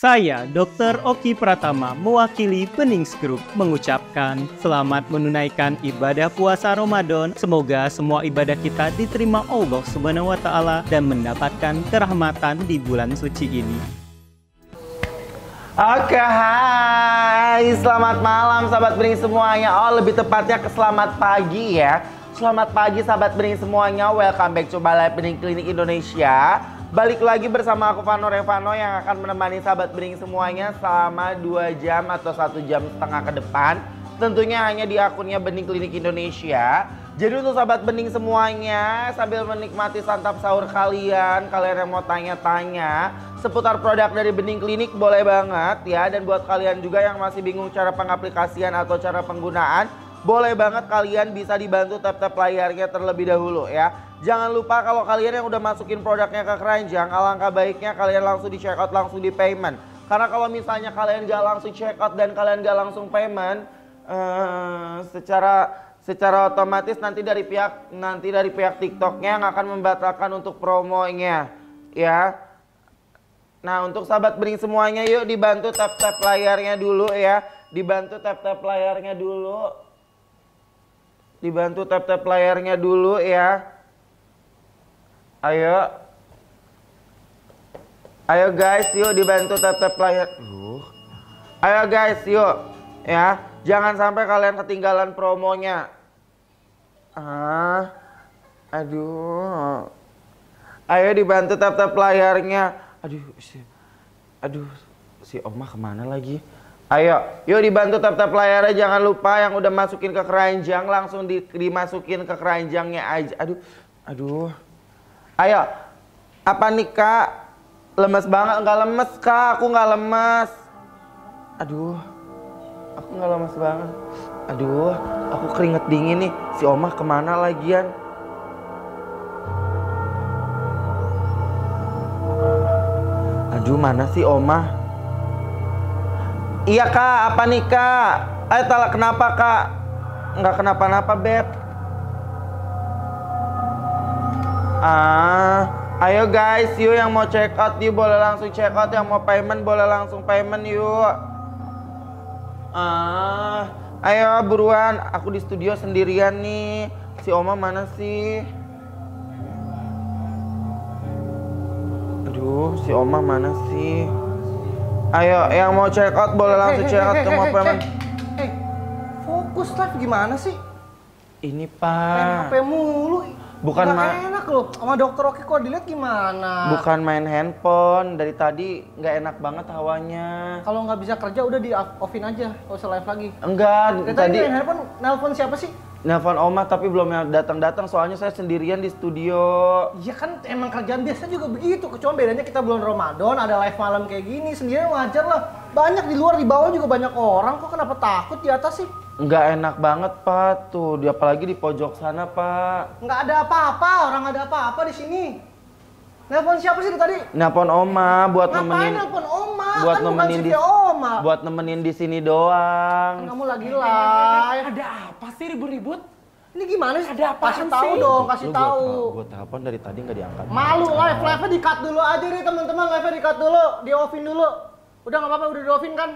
Saya, Dr. Oki Pratama, mewakili Benings Group, mengucapkan selamat menunaikan ibadah puasa Ramadan. Semoga semua ibadah kita diterima Allah Subhanahu wa Ta'ala dan mendapatkan kerahmatan di bulan suci ini. Oke, hai, selamat malam sahabat Bening semuanya. Oh, lebih tepatnya selamat pagi ya. Selamat pagi sahabat Bening semuanya. Welcome back to Balai Bening Klinik Indonesia. Balik lagi bersama aku Vano Revano yang akan menemani sahabat Bening semuanya selama 2 jam atau 1 jam setengah ke depan. Tentunya hanya di akunnya Bening Klinik Indonesia. Jadi untuk sahabat Bening semuanya, sambil menikmati santap sahur kalian yang mau tanya-tanya seputar produk dari Bening Klinik boleh banget ya. Dan buat kalian juga yang masih bingung cara pengaplikasian atau cara penggunaan, boleh banget kalian bisa dibantu tap-tap layarnya terlebih dahulu ya. Jangan lupa kalau kalian yang udah masukin produknya ke keranjang, alangkah baiknya kalian langsung di check out, langsung di payment. Karena kalau misalnya kalian gak langsung check out dan kalian gak langsung payment, secara otomatis nanti dari pihak TikToknya yang akan membatalkan untuk promonya ya. Nah, untuk sahabat Bening semuanya, yuk dibantu tap-tap layarnya dulu ya. Dibantu tap-tap layarnya dulu. Dibantu tap-tap layarnya dulu ya. Ayo. Ayo guys, yuk dibantu tap-tap layar. Ayo guys, yuk. Ya, jangan sampai kalian ketinggalan promonya. Aduh. Ayo dibantu tap-tap layarnya. Aduh, si Oma kemana lagi? Ayo, yuk dibantu tap-tap layarnya. Jangan lupa yang udah masukin ke keranjang langsung dimasukin ke keranjangnya aja. Aduh. Ayo, apa nih Kak? Lemes banget? Nggak lemes Kak, aku nggak lemes. Aduh, aku nggak lemes banget. Aduh, aku keringet dingin nih. Si Oma kemana lagian? Aduh, mana sih Oma? Iya Kak, apa nih Kak? Kenapa Kak? Nggak kenapa-napa Beb. Ayo guys, yuk yang mau check out yuk boleh langsung check out, yang mau payment boleh langsung payment yuk. Ayo buruan, aku di studio sendirian nih. Si Oma mana sih? Aduh, si Oma mana sih? Ayo, yang mau check out boleh langsung check out, yang mau payment. Fokus live gimana sih? Ini Pak. Main HP mulu. Bukan enak loh, sama Dokter Oki kok dilihat gimana? Bukan main handphone, dari tadi nggak enak banget hawanya. Kalau nggak bisa kerja udah di offin aja, nggak usah live lagi. Enggak, tadi main handphone, nelpon siapa sih? Nelpon Oma tapi belum datang-datang, soalnya saya sendirian di studio. Iya kan emang kerjaan biasa juga begitu, kecuali bedanya kita bulan Ramadan ada live malam kayak gini, sendirian wajar lah. Banyak di luar, di bawah juga banyak orang, kok kenapa takut di atas sih? Nggak enak banget Pak, tuh apalagi di pojok sana Pak. Nggak ada apa-apa, orang nggak ada apa-apa di sini. Nelpon siapa sih tadi? Nelpon Oma buat Ngapain nemenin. nelpon Oma? Buat kan nemenin di Oma. Buat nemenin di sini doang. Kan kamu lagi live. Ada apa sih ribut-ribut? Ini gimana sih? Ada apaan Kasih tahu sih? dong, kasih tahu. Gue telepon dari tadi nggak diangkat. Malu live-nya di-cut dulu aja nih teman-teman, live-nya di-cut dulu, di-offin dulu. Udah nggak apa-apa, udah di-offin kan?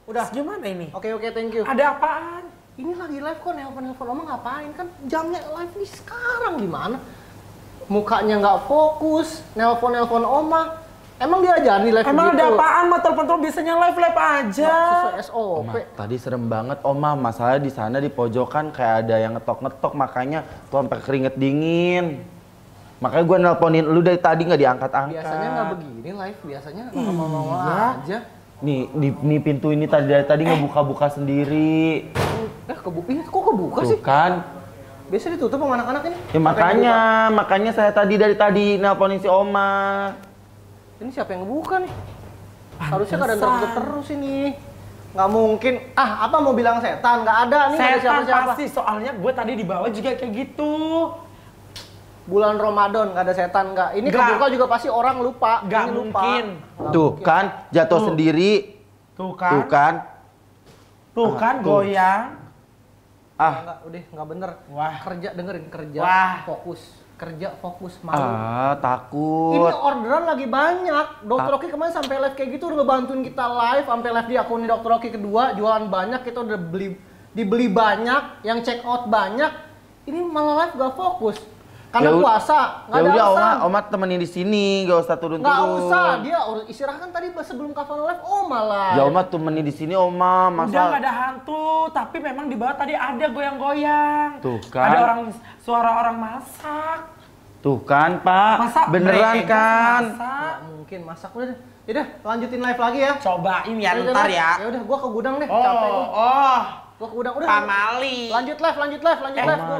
Udah. Gimana ini? Oke, thank you. Ada apaan? Ini lagi live kok, nelpon Oma ngapain kan? Jamnya live nih sekarang gimana? Mukanya nggak fokus, nelpon Oma. Emang dia ajarin di live Emang gitu? ada apaan? Mau telepon biasanya live aja. Sesuai SOP. Oma, tadi serem banget Oma, masalah di sana di pojokan kayak ada yang ngetok-ngetok, makanya tuh sampai keringet dingin. Makanya gue nelponin lu dari tadi nggak diangkat-angkat. Biasanya nggak begini live, biasanya ngomong aja. Nih pintu ini dari tadi ngebuka-buka sendiri. Ini kok kebuka Tuh sih? kan. Biasa ditutup sama anak-anak ini. Ya makanya saya dari tadi nelponin si Oma. Ini siapa yang ngebuka nih? Harusnya nggak ada tertutup terus ini. Nggak mungkin. Apa mau bilang setan? Nggak ada nih, nggak ada Setan siapa-siapa. pasti, soalnya gue tadi di bawah juga kayak gitu. Bulan Ramadan nggak ada setan nggak. Ini kebuka juga pasti orang lupa. Nggak Ini lupa. mungkin. Tuh kan jatuh sendiri. Tuh kan? Tuh kan. Tuh kan goyang. Nggak, udah nggak bener. Wah. Kerja dengerin kerja. Wah. Fokus. kerja fokus malu. Takut. Ini orderan lagi banyak. Dokter Oki kemarin sampai live kayak gitu udah ngebantuin kita live, sampai live di akunnya Dokter Oki kedua, jualan banyak, kita udah dibeli banyak, yang check out banyak. Ini malah live gak fokus. Karena puasa, nggak ada alasan. Oma temenin di sini, gak usah turun-turun. Nggak usah, dia istirahat kan tadi sebelum cover live, malah. Ya Oma temenin di sini, Oma. Masa... Udah nggak ada hantu, tapi memang di bawah tadi ada goyang-goyang. Tuh kan. Ada suara orang masak. Tuh kan, Pak. Masak beneran kan? Nggak mungkin masak udah. Yaudah, lanjutin live lagi ya. Cobain ya ntar ya. Ya udah, gua ke gudang deh. Capek gua. Gua ke gudang udah. Pamali. Lanjut live. Gua ke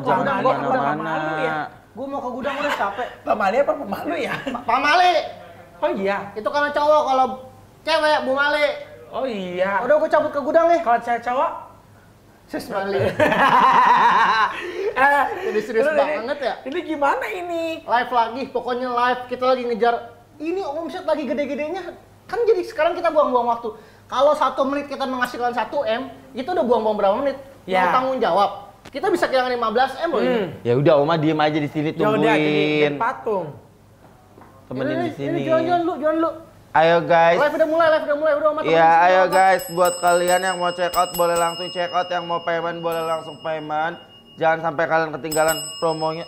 gudang, gua ke gudang. Pamalu ya. Gua mau ke gudang udah capek. Pamali apa pemalu ya? Pak Mali. Oh iya. Itu karena cowok, kalau cewek Bu Mali. Oh iya. Udah gua cabut ke gudang nih. Kalau cewek cowok? Sis Mali. Jadi serius banget ya. Ini gimana ini? Live lagi, pokoknya live. Kita lagi ngejar. Ini omset lagi gede-gedenya. Kan jadi sekarang kita buang-buang waktu. Kalau 1 menit kita menghasilkan 1 M, itu udah buang-buang berapa menit? Ya. Mau tanggung jawab. Kita bisa kehilangan 15 M loh ini. Ya udah, Oma diem aja di sini Ya udah, jadi tungguin. patung. Temenin di sini. Jualan dulu. Ayo guys. Live udah mulai, udah Oma. Ya, ayo guys, buat kalian yang mau check out boleh langsung check out, yang mau payment boleh langsung payment. Jangan sampai kalian ketinggalan promonya.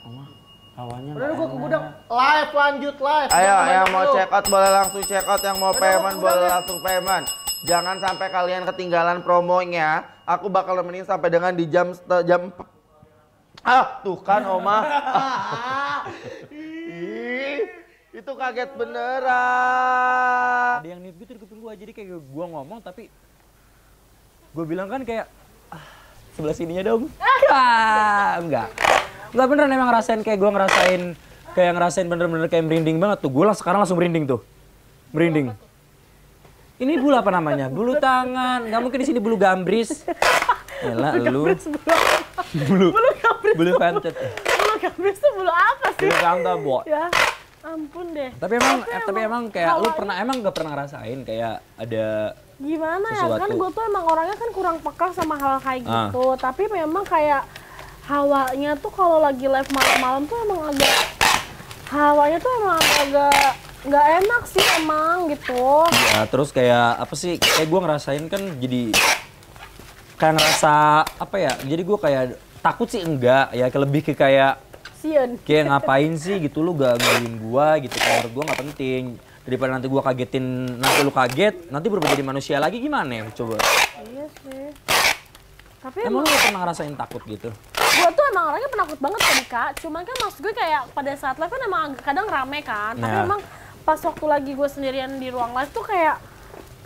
Oma, awalnya. Udah gua ke gudang. Live, lanjut live. Ayo, Jangan yang banyak mau dulu. check out boleh langsung check out, yang mau Udah, payment udah, boleh udah. langsung payment. Jangan sampai kalian ketinggalan promonya. Aku bakal nemenin sampai dengan di jam tuh kan Oma. Ih, itu kaget beneran. Ada yang niat gitu di kuping gua, jadi kayak gua ngomong tapi gua bilang kan kayak sebelah sininya dong. Enggak beneran, emang ngerasain kayak gua ngerasain bener-bener kayak merinding banget tuh. Gua sekarang langsung merinding tuh. Merinding. Ini bulu apa namanya? Bulu tangan. Nggak mungkin di sini bulu gambris. Yalah lu. Bulu pantat. Bulu gambris tuh bulu apa sih? Bulu pantat, Bo. Ya ampun deh. Tapi emang kayak lu nggak pernah ngerasain kayak ada Gimana ya, sesuatu. kan gue tuh emang orangnya kan kurang peka sama hal kayak Ah. gitu. Tapi memang kayak hawanya tuh kalau lagi live malam-malam tuh emang hawanya tuh emang agak nggak enak sih emang gitu. ya, terus kayak apa sih, kayak gue ngerasain kan jadi kayak ngerasa apa ya, jadi gue kayak takut sih enggak ya, lebih ke kayak Sieun. ngapain sih gitu lu gangguin gua gitu, kalau menurut gua nggak penting daripada nanti gua kagetin, nanti lu kaget nanti berubah jadi manusia lagi, gimana ya coba. Iya sih. Tapi Emang lu nggak pernah ngerasain takut gitu? gue tuh emang orangnya penakut banget tadi Kak. Cuman kan maksud gue kayak pada saat live kan emang kadang rame kan. Tapi Nah. emang pas waktu lagi gue sendirian di ruang live tuh kayak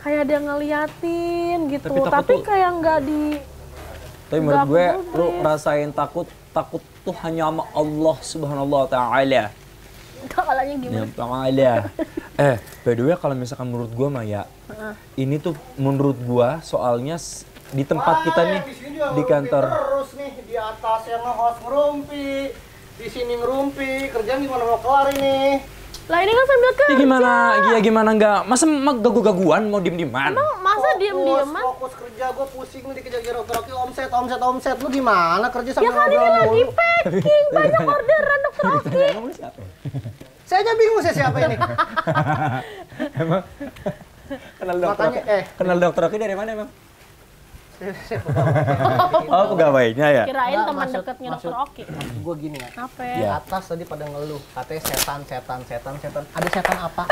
ada yang ngeliatin gitu. Tapi takut Tapi tuh- kayak nggak di Tapi menurut Nggak gue perlu, lu Bre. ngerasain takut tuh hanya sama Allah Subhanahu wa Ta'ala. kalanya Ya, gimana. Ta'ala. By the way kalau misalkan menurut gua Maya, ini tuh menurut gua soalnya di tempat kita nih di kantor. Terus nih di atas yang nge-host ngerumpi, di sini ngerumpi, kerjaan gimana mau kelar ini? Lah ini kan sambil kerja. Ya gimana enggak? Masa gagu-gaguan mau diem-dieman? Emang masa diem-dieman? Fokus kerja, gue pusing nih dikejar-kejar dokter Oki, omset. Lu gimana kerja Ya sambil kan ini ngobrol lagi mulu? packing, banyak orderan dokter Oki. Emang lu siapa? Saya aja bingung siapa ini. Kenal dokter Makanya, Oki? Kenal dokter Oki dari mana emang? Saya Oh, pegawainya ya? Kirain Nggak, teman maksud- dekatnya dokter Oki. Gue gini ya. Apa Ya. Di atas tadi pada ngeluh, katanya setan. Ada setan apa?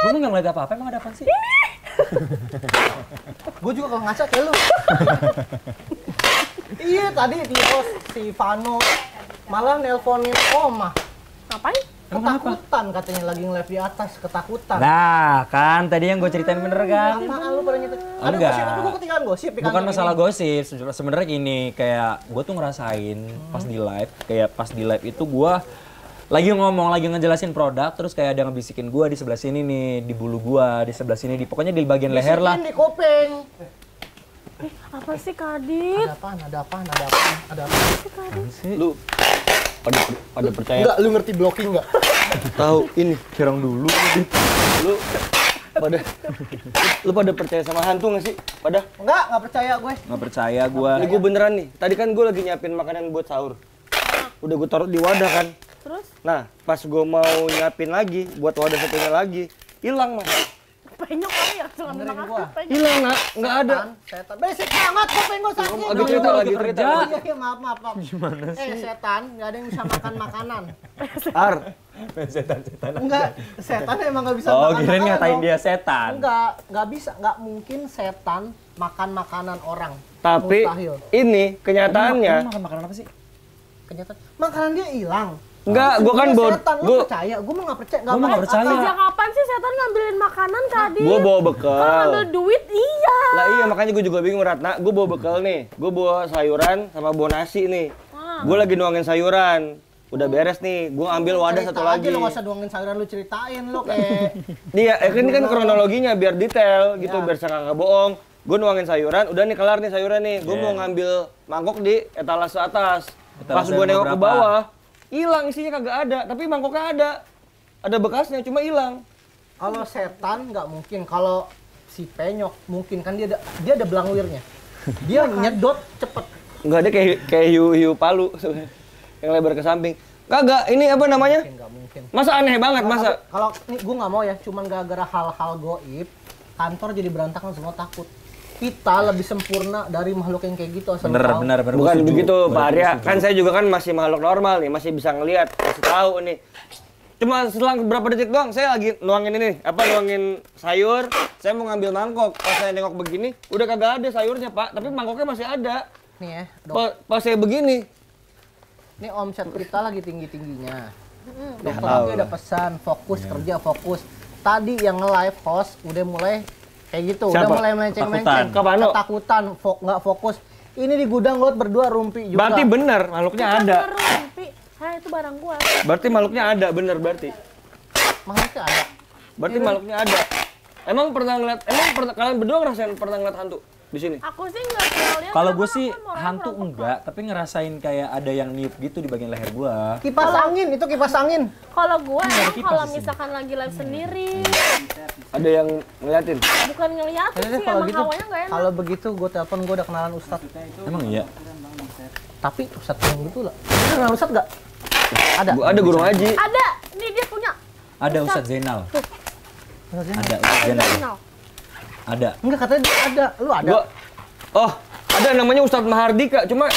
Gue nggak ngeliat apa-apa, emang ada apa sih? Gue juga kalau ngaca kayak lu. Iya tadi di host si Vano malah nelponin Oma. Ngapain? Ketakutan katanya lagi nge-live di atas, ketakutan. Nah, kan tadi yang gue ceritain bener kan? Apaan lu pada nyetir? Ada Enggak. gosip, tapi gue ketinggalan gosip di Bukan kantor masalah ini. gosip, sebenarnya gini, kayak gue tuh ngerasain pas di live, kayak pas di live itu gue lagi ngomong, lagi ngejelasin produk, terus kayak ada yang ngebisikin gue di sebelah sini nih, di bulu gue, di sebelah sini, pokoknya di bagian leher lah. Bisikin di kuping. Apa sih Kadit? Ada apaan? Lu pada percaya? Enggak, lu ngerti blocking enggak? Tahu ini, serang dulu. Lu Pada lu pada percaya sama hantu nggak sih? Nggak percaya gue. Nggak percaya gua. Ini gue beneran nih. Tadi kan gue lagi nyiapin makanan buat sahur. Udah gue taruh di wadah kan. Terus Nah, pas gue mau nyiapin lagi buat wadah satunya lagi, hilang mas. penyok kali ya, cuma Benerin makan gua. penyok. Hilang nak, nggak ada. Setan. Berisik banget, kuping gue sakit. Lagi cerita lagi cerita. Iya, maaf. Gimana sih? Setan, nggak ada yang bisa makan makanan. Ar, Setan-setan. Enggak, setan emang nggak bisa Oh, makan kirain makanan. ngatain dong. dia setan. Nggak bisa, nggak mungkin setan makan makanan orang. tapi Mustahil. ini kenyataannya. Makan makanan apa sih? Kenyataan, makanan dia hilang. Enggak, gue kan Dia bawa, setan, lu percaya? Gue mah nggak percaya. Gua mah nggak percaya. Sejak kapan sih setan ngambilin makanan tadi? gue bawa Kalau bekal. ngambil duit iya. Lah iya makanya gue juga bingung Ratna. Gue bawa bekal nih. Gue bawa sayuran sama bawa nasi nih. Gue lagi nuangin sayuran. Udah beres nih. Gue ambil wadah satu lagi. Lu nggak usah doangin sayuran, lu ceritain lu kayak. Iya, ini kan kronologinya biar detail gitu, biar saya nggak bohong. Gue nuangin sayuran, udah nih kelar nih sayuran nih. Gue mau ngambil mangkok di etalase atas. Pas Etalase gue nengok ke berapa? bawah, hilang isinya kagak ada. Tapi mangkoknya ada. Ada bekasnya, cuma hilang. Kalau setan nggak mungkin. Kalau si penyok mungkin kan dia ada belangwirnya. Dia nyedot cepet. Nggak ada kayak hiu palu yang lebar ke samping. Kagak, ini apa namanya? Nggak mungkin. Masa aneh banget, masa? Kalau nih gue nggak mau ya, cuman gara-gara hal-hal goib, kantor jadi berantakan, semua takut. Kita lebih sempurna dari makhluk yang kayak gitu. asal lu tahu. Bener. Bukan gua setuju. begitu, Gua Pak Arya. setuju. Kan saya juga kan masih makhluk normal nih, masih bisa ngelihat, masih tahu nih. Cuma selang berapa detik doang, saya lagi nuangin ini, nuangin sayur, saya mau ngambil mangkok. Pas saya nengok begini, udah kagak ada sayurnya, Pak. Tapi mangkoknya masih ada. Nih ya, Dok. Pas saya begini, Ini omset kita lagi tinggi-tingginya. Dokter lagi ada pesan, fokus kerja, fokus. Tadi yang nge-live host udah mulai kayak gitu, Siapa? udah mulai melenceng-melenceng. Kapan, Nok? Ketakutan, nggak fokus. Ini di gudang lot berdua rumpi juga. berarti bener, makhluknya ada. Rumpi. Hah, itu barang gua. Berarti makhluknya ada, bener berarti. Makhluknya ada. Berarti makhluknya ada. Emang kalian berdua ngerasain pernah ngeliat hantu di sini? Aku sih nggak pernah lihat. Kalau karena gue sih aku orangnya hantu kurang enggak, tapi ngerasain kayak ada yang niup gitu di bagian leher gua. Kipas angin, itu kipas angin. Kalau gua emang kipas kalau di sini. misalkan lagi live sendiri, Ada yang ngeliatin? bukan ngeliatin Yaudah, sih, emang hawanya nggak enak. kalau begitu gue telepon, gue udah kenalan Ustadz. Emang iya? Tapi Ustadz yang gitu lah. Lu kenal Ustadz nggak? Ada. Ada guru ngaji. Ada, nih dia punya. Ada Ustadz Zainal. Ada Ustadz Zainal. Final. Ada. Enggak, katanya dia ada. Lu ada. Oh, ada namanya Ustadz Mahardika, cuma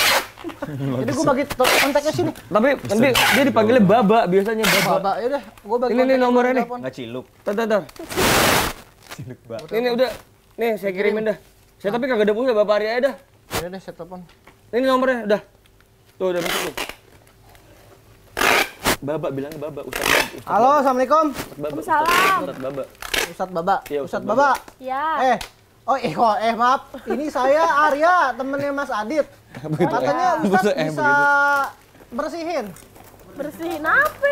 Jadi gue bagi kontaknya sini. tapi nanti dia dipanggilnya Baba biasanya Baba. Bapak, yaudah. Gue bagi Ini nih kontaknya, nomornya gua nih. telepon. Nggak ciluk. Tar. Ciluk, Mbak. Ini udah. Nih saya kirimin dah. Saya tapi kagak ada pulsa Bapak Arya dah. Yaudah deh, saya telepon. Ini nomornya udah. Tuh udah masuk tuh. Baba bilangnya Baba, Ustadz Baba. Halo, assalamualaikum. Baba. Waalaikumsalam. Ustadz Baba. Ustadz Baba. Iya, Ustadz Ustadz Baba. Ya. Maaf. Ini saya Arya, temennya Mas Adit. Katanya Ustadz bisa bersihin. Bersihin apa?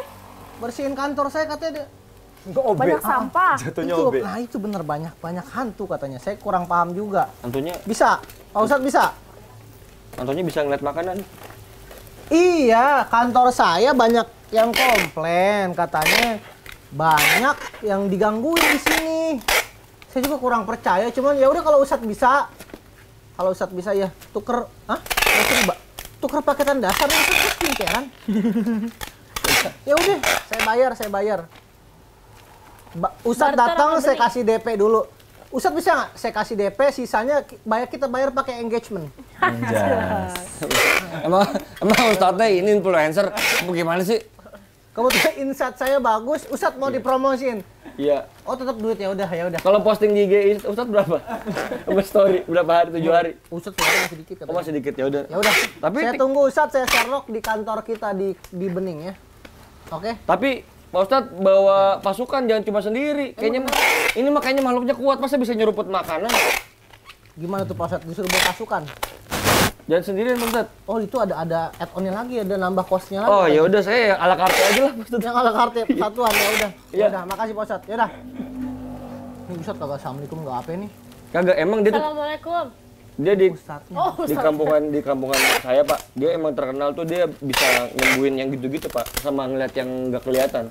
Bersihin kantor saya katanya dia. Banyak sampah. Nah itu bener banyak hantu katanya. Saya kurang paham juga. Hantunya, Bisa? Pak Ustadz bisa? hantunya bisa ngeliat makanan. Iya, kantor saya banyak yang komplain katanya banyak yang digangguin di sini. Saya juga kurang percaya, cuman ya udah kalau Ustadz bisa ya tuker, tuker paketan dasar itu skincarean. Ya udah, saya bayar. Ustadz Barter datang apa saya beli? kasih DP dulu. Ustadz bisa nggak? Saya kasih DP, sisanya kita bayar pakai engagement. Anjas. Emang Ustadznya ini influencer, bagaimana sih? Kebetulan insight saya bagus, Ustadz mau dipromosin. Iya. Oh tetap duit ya udah. Kalau posting di IG Ustadz berapa? Apa story berapa hari? 7 hari. Ustadz masih dikit Oh masih dikit ya udah. Ya udah. Tapi Saya tunggu Ustadz, saya Sherlock di kantor kita di Bening ya. Oke. Tapi Pak Ustadz bawa pasukan jangan cuma sendiri. Kayaknya ini makanya makhluknya kuat, masa bisa nyeruput makanan? Gimana tuh Pak Ustadz? Disuruh bawa pasukan? Jangan sendirian Pak Ustadz. Oh itu ada add-onnya lagi, ada nambah kosnya lagi. Oh ya udah saya ala carte aja lah Pak Ustadz. Yang ala carte satuan ya udah. Iya. Ya udah, makasih Pak Ustadz. Ya udah. Ini Ustadz kagak assalamualaikum nggak apa nih? Kagak, emang dia tuh Assalamualaikum. dia di Ustadznya. Oh, di kampungan saya Pak. Dia emang terkenal tuh dia bisa nyembuhin yang gitu-gitu Pak, sama ngeliat yang nggak kelihatan.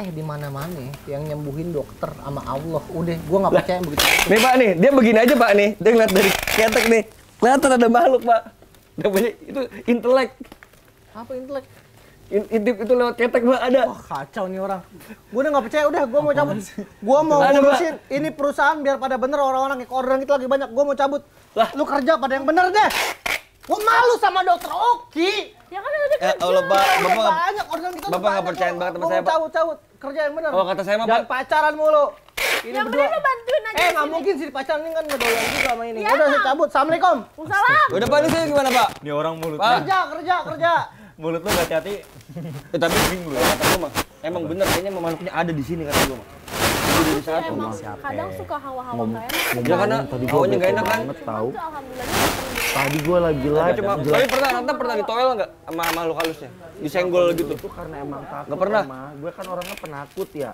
di mana-mana yang nyembuhin dokter sama Allah. Udah, gua nggak percaya begitu. Nih Pak nih, dia begini aja Pak nih. Dia ngeliat dari ketek nih. Kelihatan ada makhluk Pak. Namanya itu intelek. Apa intelek? Intip itu lewat ketek Pak ada. Wah, kacau nih orang. Gua udah nggak percaya, udah gua mau cabut. Gua mau Ada, ngurusin ini perusahaan biar pada bener orang-orang yang orderan kita lagi banyak. Gua mau cabut. Lah. Lu kerja pada yang bener deh. Gua malu sama dokter Oki. Ya kan ada Ya Allah Pak, Bapak nggak Banyak orderan kita. Bapak nggak percaya banget sama saya, Pak. Cabut. Kerja yang bener. Kalau kata saya mah, jangan Pak. pacaran mulu. Ini yang berdua. bener lu bantuin aja. Nggak mungkin sih pacaran ini kan ngedoyan juga sama ini. Ya, Udah, saya emang. cabut. Assalamualaikum. Salam. Udah Pak, ini saya gimana Pak? Ini orang mulut. Pak. Kerja. Mulut lu hati-hati. Tapi bingung loh. Kata gua mah, emang bener kayaknya makhluknya ada di sini kata gua mah. Jadi di satu Emang mah. kadang suka hawa-hawa kayak Ya karena hawanya nggak enak kan. Tahu. alhamdulillah. Tadi gue lagi live. Cuma, tapi pernah ditoel nggak sama makhluk halusnya? Disenggol gitu. Itu karena emang takut. Nggak pernah? Gue kan orangnya penakut ya.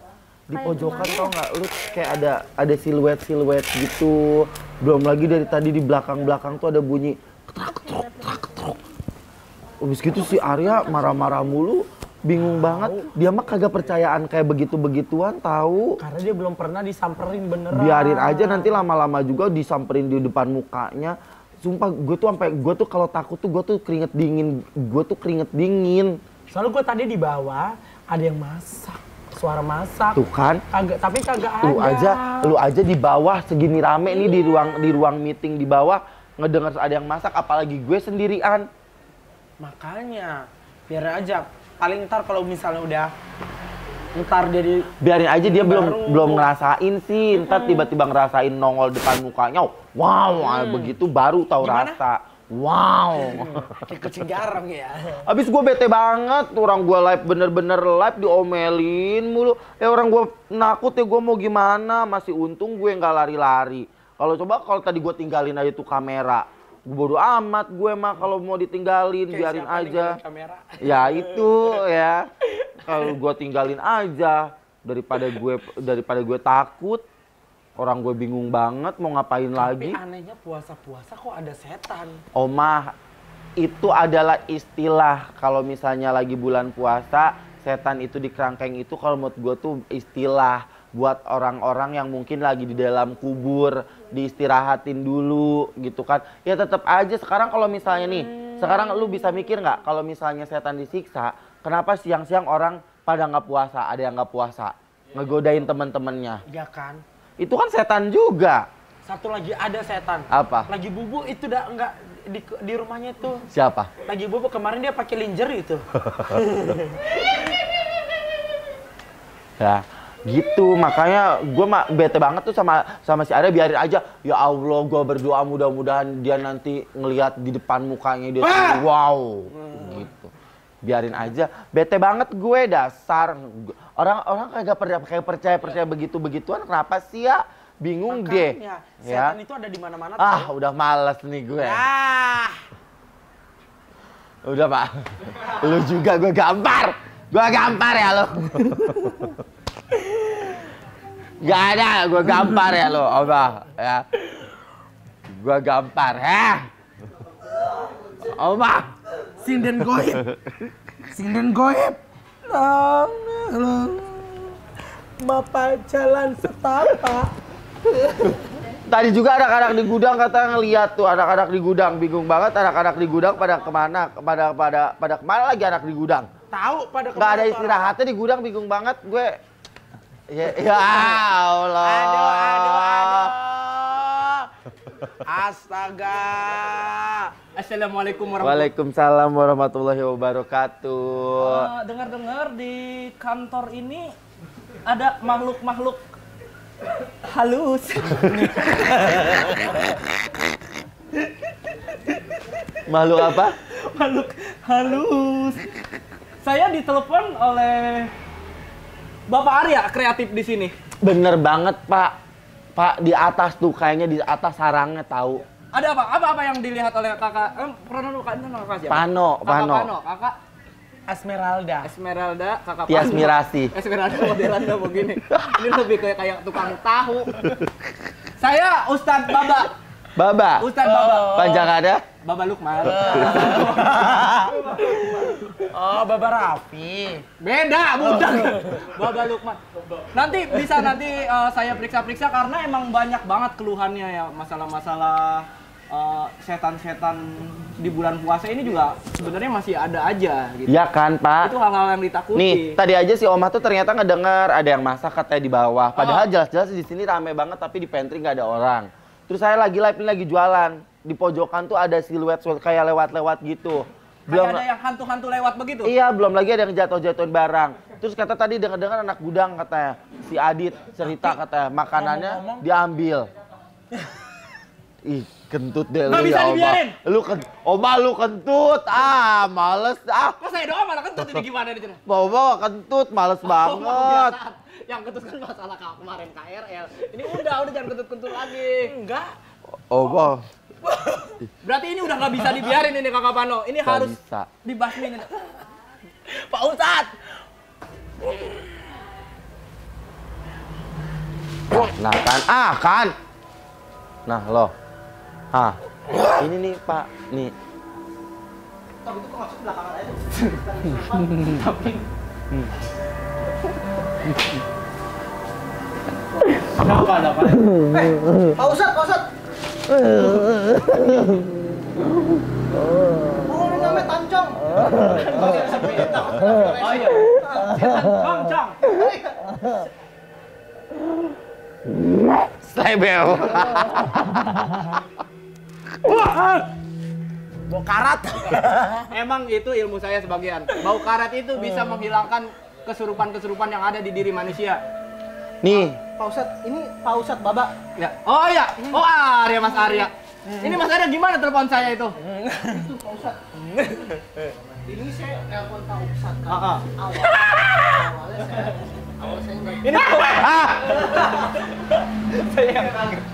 Di pojokan tau nggak, lu kayak ada siluet gitu. Belum lagi dari tadi di belakang tuh ada bunyi ketrok. Habis gitu si Arya marah-marah mulu, bingung banget. Dia mah kagak percayaan kayak begitu-begituan tahu. Karena dia belum pernah disamperin beneran. Biarin aja nanti lama-lama juga disamperin di depan mukanya. Sumpah gue tuh kalau takut tuh gue tuh keringet dingin. Soalnya gue tadi di bawah ada yang masak, suara masak. Tuh kan. Tapi kagak ada. Lu aja di bawah segini rame nih di ruang meeting di bawah ngedenger ada yang masak, apalagi gue sendirian. Makanya biar aja. Paling ntar kalau misalnya udah ntar dari Biarin aja dia baru. belum ngerasain sih, ntar tiba-tiba ngerasain nongol depan mukanya. Wow, begitu baru tahu Gimana? rasa. Wow. kayak kucing garam ya. Abis gue bete banget, orang gue live bener-bener live diomelin mulu. Orang gue nakut ya, gue mau gimana? Masih untung gue nggak lari-lari. Kalau tadi gue tinggalin aja tuh kamera, gue bodo amat gue mah kalau mau ditinggalin, biarin aja. Kamera. Ya itu ya. Kalau gue tinggalin aja daripada gue takut. Orang gue bingung banget mau ngapain lagi. Tapi anehnya puasa-puasa kok ada setan. Omah, itu adalah istilah kalau misalnya lagi bulan puasa, setan itu di kerangkeng itu kalau menurut gue tuh istilah buat orang-orang yang mungkin lagi di dalam kubur, diistirahatin dulu gitu kan. Ya tetap aja sekarang kalau misalnya nih, sekarang lu bisa mikir nggak kalau misalnya setan disiksa, kenapa siang-siang orang pada nggak puasa, ada yang nggak puasa, ngegodain teman-temannya. Iya kan? Itu kan setan juga. Satu lagi ada setan. Apa? Lagi bubuk itu udah enggak di rumahnya tuh. Siapa? Lagi bubuk kemarin dia pakai linjer itu. Ya gitu, makanya gue bete banget tuh sama si Arya. Biarin aja. Ya Allah, gue berdoa mudah-mudahan dia nanti ngelihat di depan mukanya dia tuh, wow gitu. Biarin aja, bete banget gue dasar. Orang-orang kagak percaya begitu-begituan, kenapa sih ya? Bingung deh. Makanya, Ya. setan itu ada di mana-mana. Udah males nih gue. Ah, Udah Pak, lu juga gue gampar ya lo. Gak ada, gue gampar ya lo, Oma ya. Gue gampar ya. Oma. sinden goib. Sinden goib. Bapak jalan setapak. Tadi juga anak-anak di gudang kata ngeliat tuh, anak-anak di gudang bingung banget, anak-anak di gudang pada kemana? Pada kemana lagi anak di gudang? Tahu pada Gak ada istirahatnya di gudang, bingung banget gue. Ya Allah. Aduh. Astaga. Assalamualaikum warahmatullahi Waalaikumsalam warahmatullahi wabarakatuh. Dengar-dengar di kantor ini ada makhluk-makhluk halus. Makhluk apa? Makhluk halus. Saya ditelepon oleh Bapak Arya, kreatif di sini. Bener banget Pak. Pak di atas tuh kayaknya di atas sarangnya tahu. Ada apa? Apa yang dilihat oleh kakak? Pernah kakak siapa? Pano. Kakak Esmeralda. kakak Tias Pano. Mirasi. Esmeralda modelannya begini. Ini lebih kayak tukang tahu. Saya Ustadz Baba. Baba. Ustadz Baba. Panjang ada? Baba Lukman. Oh, Baba Raffi. Beda, budak. Baba Lukman. Nanti saya periksa-periksa karena emang banyak banget keluhannya ya, masalah-masalah setan-setan di bulan puasa ini juga sebenarnya masih ada aja gitu. Iya kan, Pak? Itu hal-hal yang ditakuti. Nih, tadi aja si Oma tuh ternyata ngedenger ada yang masak katanya di bawah. Padahal jelas-jelas di sini rame banget tapi di pantry nggak ada orang. Terus saya lagi live ini lagi jualan. Di pojokan tuh ada siluet kayak lewat-lewat gitu. Belum ada yang hantu-hantu lewat begitu? Iya, belum lagi ada yang jatuh-jatuhin barang. Terus kata tadi dengar-dengar anak gudang katanya. Si Adit cerita katanya makanannya diambil. Ih, kentut deh lu bisa ya, dibiarin. Oma lu kentut. Ah, males. Ah, Kok saya doang malah kentut ini gimana di sini? bawa kentut, males banget. Yang kentut kan masalah kemarin KRL. Ini udah jangan kentut-kentut lagi. Enggak. Oma. Berarti ini udah nggak bisa dibiarin ini Kakak Pano. Ini harus bisa dibasmin. Pak Ustadz. Nah kan. Nah loh. Ini nih Pak, nih. Tapi itu kok masuk belakangan aja. Ada apa? Pak Ustadz. Oh, ini namanya tancong. Oh iya. Tancong. Slebel. Bau karat. Emang itu ilmu saya sebagian. Bau karat itu bisa menghilangkan kesurupan-kesurupan yang ada di diri manusia. Nih, Pak Ustadz, ini Pak Ustadz Baba. Ya. Oh iya. Oh Arya, Mas Arya. Ini Mas Arya gimana telepon saya itu? Itu Pak Ustadz. Ini saya telepon Pak Ustadz kan. Heeh. Awalnya saya nggak. Ini saya yang kaget.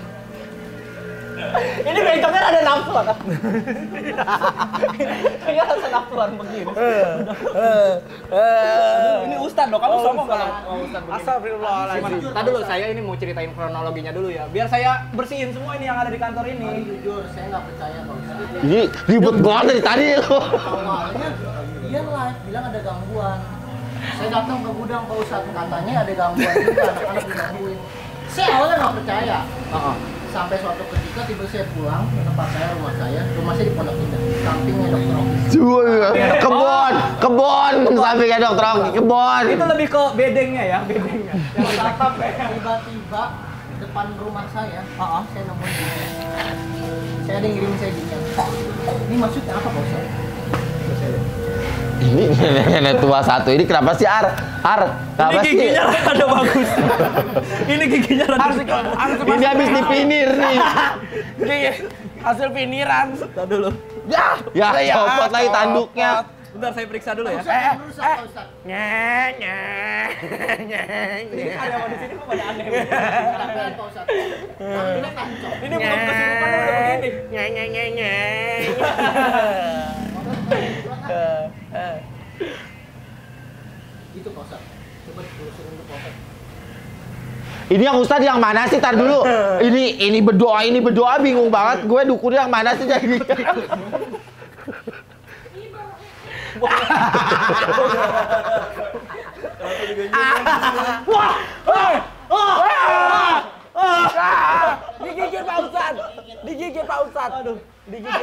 Ini becoknya ada nafsu kan? Kayaknya rasa nafsuan begini. Ini Ustadz loh, kamu sombong kalau Ustadz begini. Astagfirullahaladzim. Tadi dulu saya ini mau ceritain kronologinya dulu ya, biar saya bersihin semua ini yang ada di kantor ini. Jujur, saya nggak percaya Pak Ustadz. Ini ribut banget dari tadi lo. Awalnya dia live bilang ada gangguan. Saya datang ke gudang Pak Ustadz, katanya ada gangguan juga, anak-anak digangguin. Saya awalnya nggak percaya. Sampai suatu ketika tiba saya pulang ke tempat saya, rumah saya di Pondok Indah, sampingnya Dokter Oki. Kebon, sampingnya Dokter Oki, kebon. Itu lebih ke bedengnya ya, bedengnya. Yang satpam tiba-tiba depan rumah saya nemu gini. Saya ada yang ngirim saya gini. Ini maksudnya apa Pak Ustadz? Ini nenek tua satu ini kenapa sih Ar? Kenapa Ini giginya ada bagus. Ini giginya harus ini habis dipinir nih. hasil piniran. Tadi dulu. Ya, copot lagi tanduknya. Bentar saya periksa dulu ya. Pak Ustadz. Ini karyawan di sini kok pada aneh. Kenapa Pak Ustadz? Ini tancong. Ini belum kesurupan udah begini. Gitu Pak Ustadz. Coba diurusin dulu Pak Ustadz. Ini yang Ustadz yang mana sih? Tar dulu. Ini berdoa bingung banget. Gue dukunnya yang mana sih jadi? Digigit Pak Ustadz. Digigit Pak Ustadz. Aduh, digigit.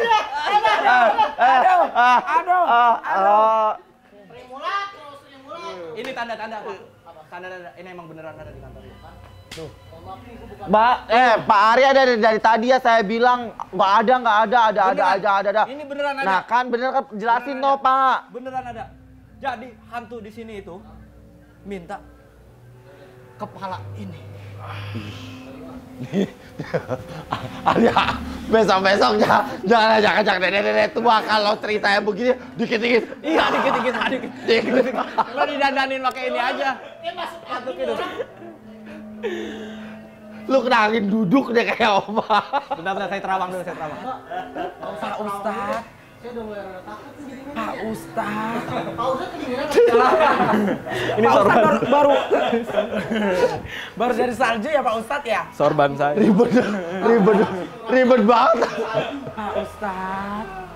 Aduh. Ini tanda-tanda Pak. Tanda-tanda ini emang beneran ada di kantor ini. Tuh. Pak Ari ada dari tadi ya saya bilang nggak ada. Ini beneran ada. Nah kan bener kan jelasin no Pak. Beneran ada. Jadi hantu di sini itu minta kepala ini. Alia, besok jangan ajak nenek tua kalau ceritanya begini dikit-dikit. Iya, dikit-dikit. Lo didandanin pakai ini aja. Hantu gitu. Lu kenalin duduk deh kayak Oma. Bentar, saya terawang dulu, Pak Ustadz. Saya udah mulai rada takut nih jadinya. Pak Ustadz. Pak Ustadz kedinginan. Ini sorban. Baru dari salju ya Pak Ustadz ya? Sorban saya. Ribet banget. Pak Ustadz.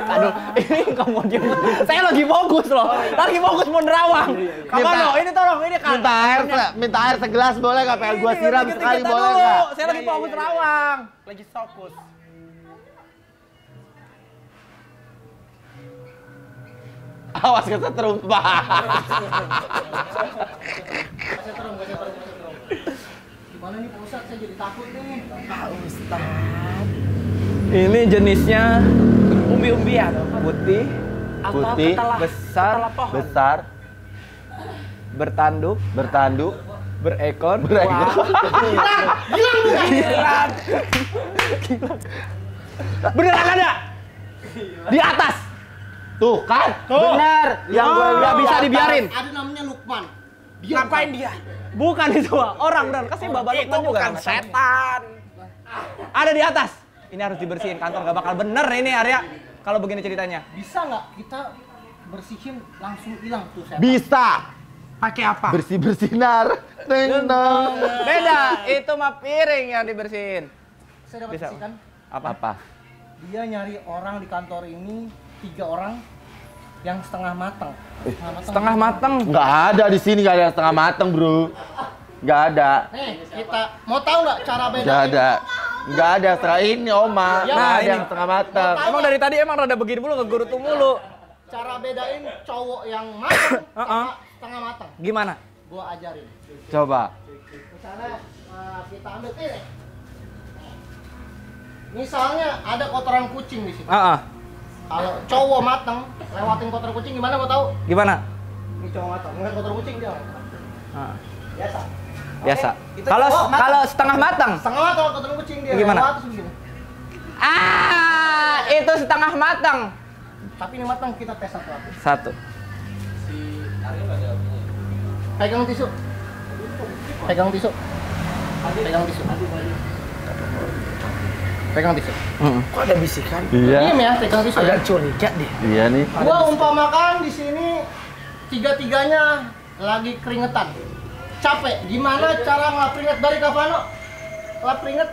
Aduh, ini kamu diem. Saya lagi fokus loh. Lagi fokus mau nerawang. Kapan lo? Ini tolong, ini kan. Minta air segelas boleh nggak? Pengen gua siram sekali Kita boleh dulu. nggak? Saya lagi fokus nerawang. Lagi fokus. Awas kesetrum, Pak. Gimana nih Pak Ustadz? Saya jadi takut nih. Pak Ustadz. Ini jenisnya umbi-umbian, putih, Putih, besar, besar, bertanduk, berekor, beneran ada di atas. Tuh kan? Benar. Yang gue Nggak bisa dibiarin. Ada namanya Lukman. Ngapain dia? Bukan itu, orang dan kasih Bapak Lukman juga. bukan setan. Ada di atas. Ini harus dibersihin, kantor gak bakal bener ini Arya. Kalau begini ceritanya. Bisa nggak kita bersihin langsung hilang tuh setan? Bisa. Pakai apa? Bersih-bersinar. Teng teng. Beda, itu mah piring yang dibersihin. Saya dapat Bisa. bisikan. Apa? Dia nyari orang di kantor ini 3 orang yang setengah matang. Setengah mateng. Nggak ada di sini, nggak ada yang setengah mateng, bro. Nggak ada. Nih, kita mau tahu nggak cara bedain? Nggak ada. Nggak ada setelah ini, Oma. Ya, Nggak ada ini. yang setengah mateng. Emang dari tadi emang rada begini mulu, ngegurutu mulu. Cara bedain cowok yang matang sama setengah matang. Gimana? Gua ajarin. Coba. Misalnya kita ambil ini. Misalnya ada kotoran kucing di sini. Kalau cowok matang, lewatin kotoran kucing gimana mau tahu? Gimana? Ini cowok matang, ngeliat kotoran kucing dia. Biasa. Biasa. Oke, itu Kalau cowok matang. kalau setengah matang. Setengah matang kotoran kucing dia. Gimana? Lewat terus begini. Itu setengah matang. Tapi ini matang kita tes satu. Satu. Pegang tisu. Pegang tisu. Pegang tisu. Pegang tisu. Kok ada bisikan? Diam ya, pegang tisu. Agak curiga deh. Iya nih. Gua umpamakan di sini tiga-tiganya lagi keringetan. Capek. Gimana cara ngelap keringet dari Kavano? Lap keringet.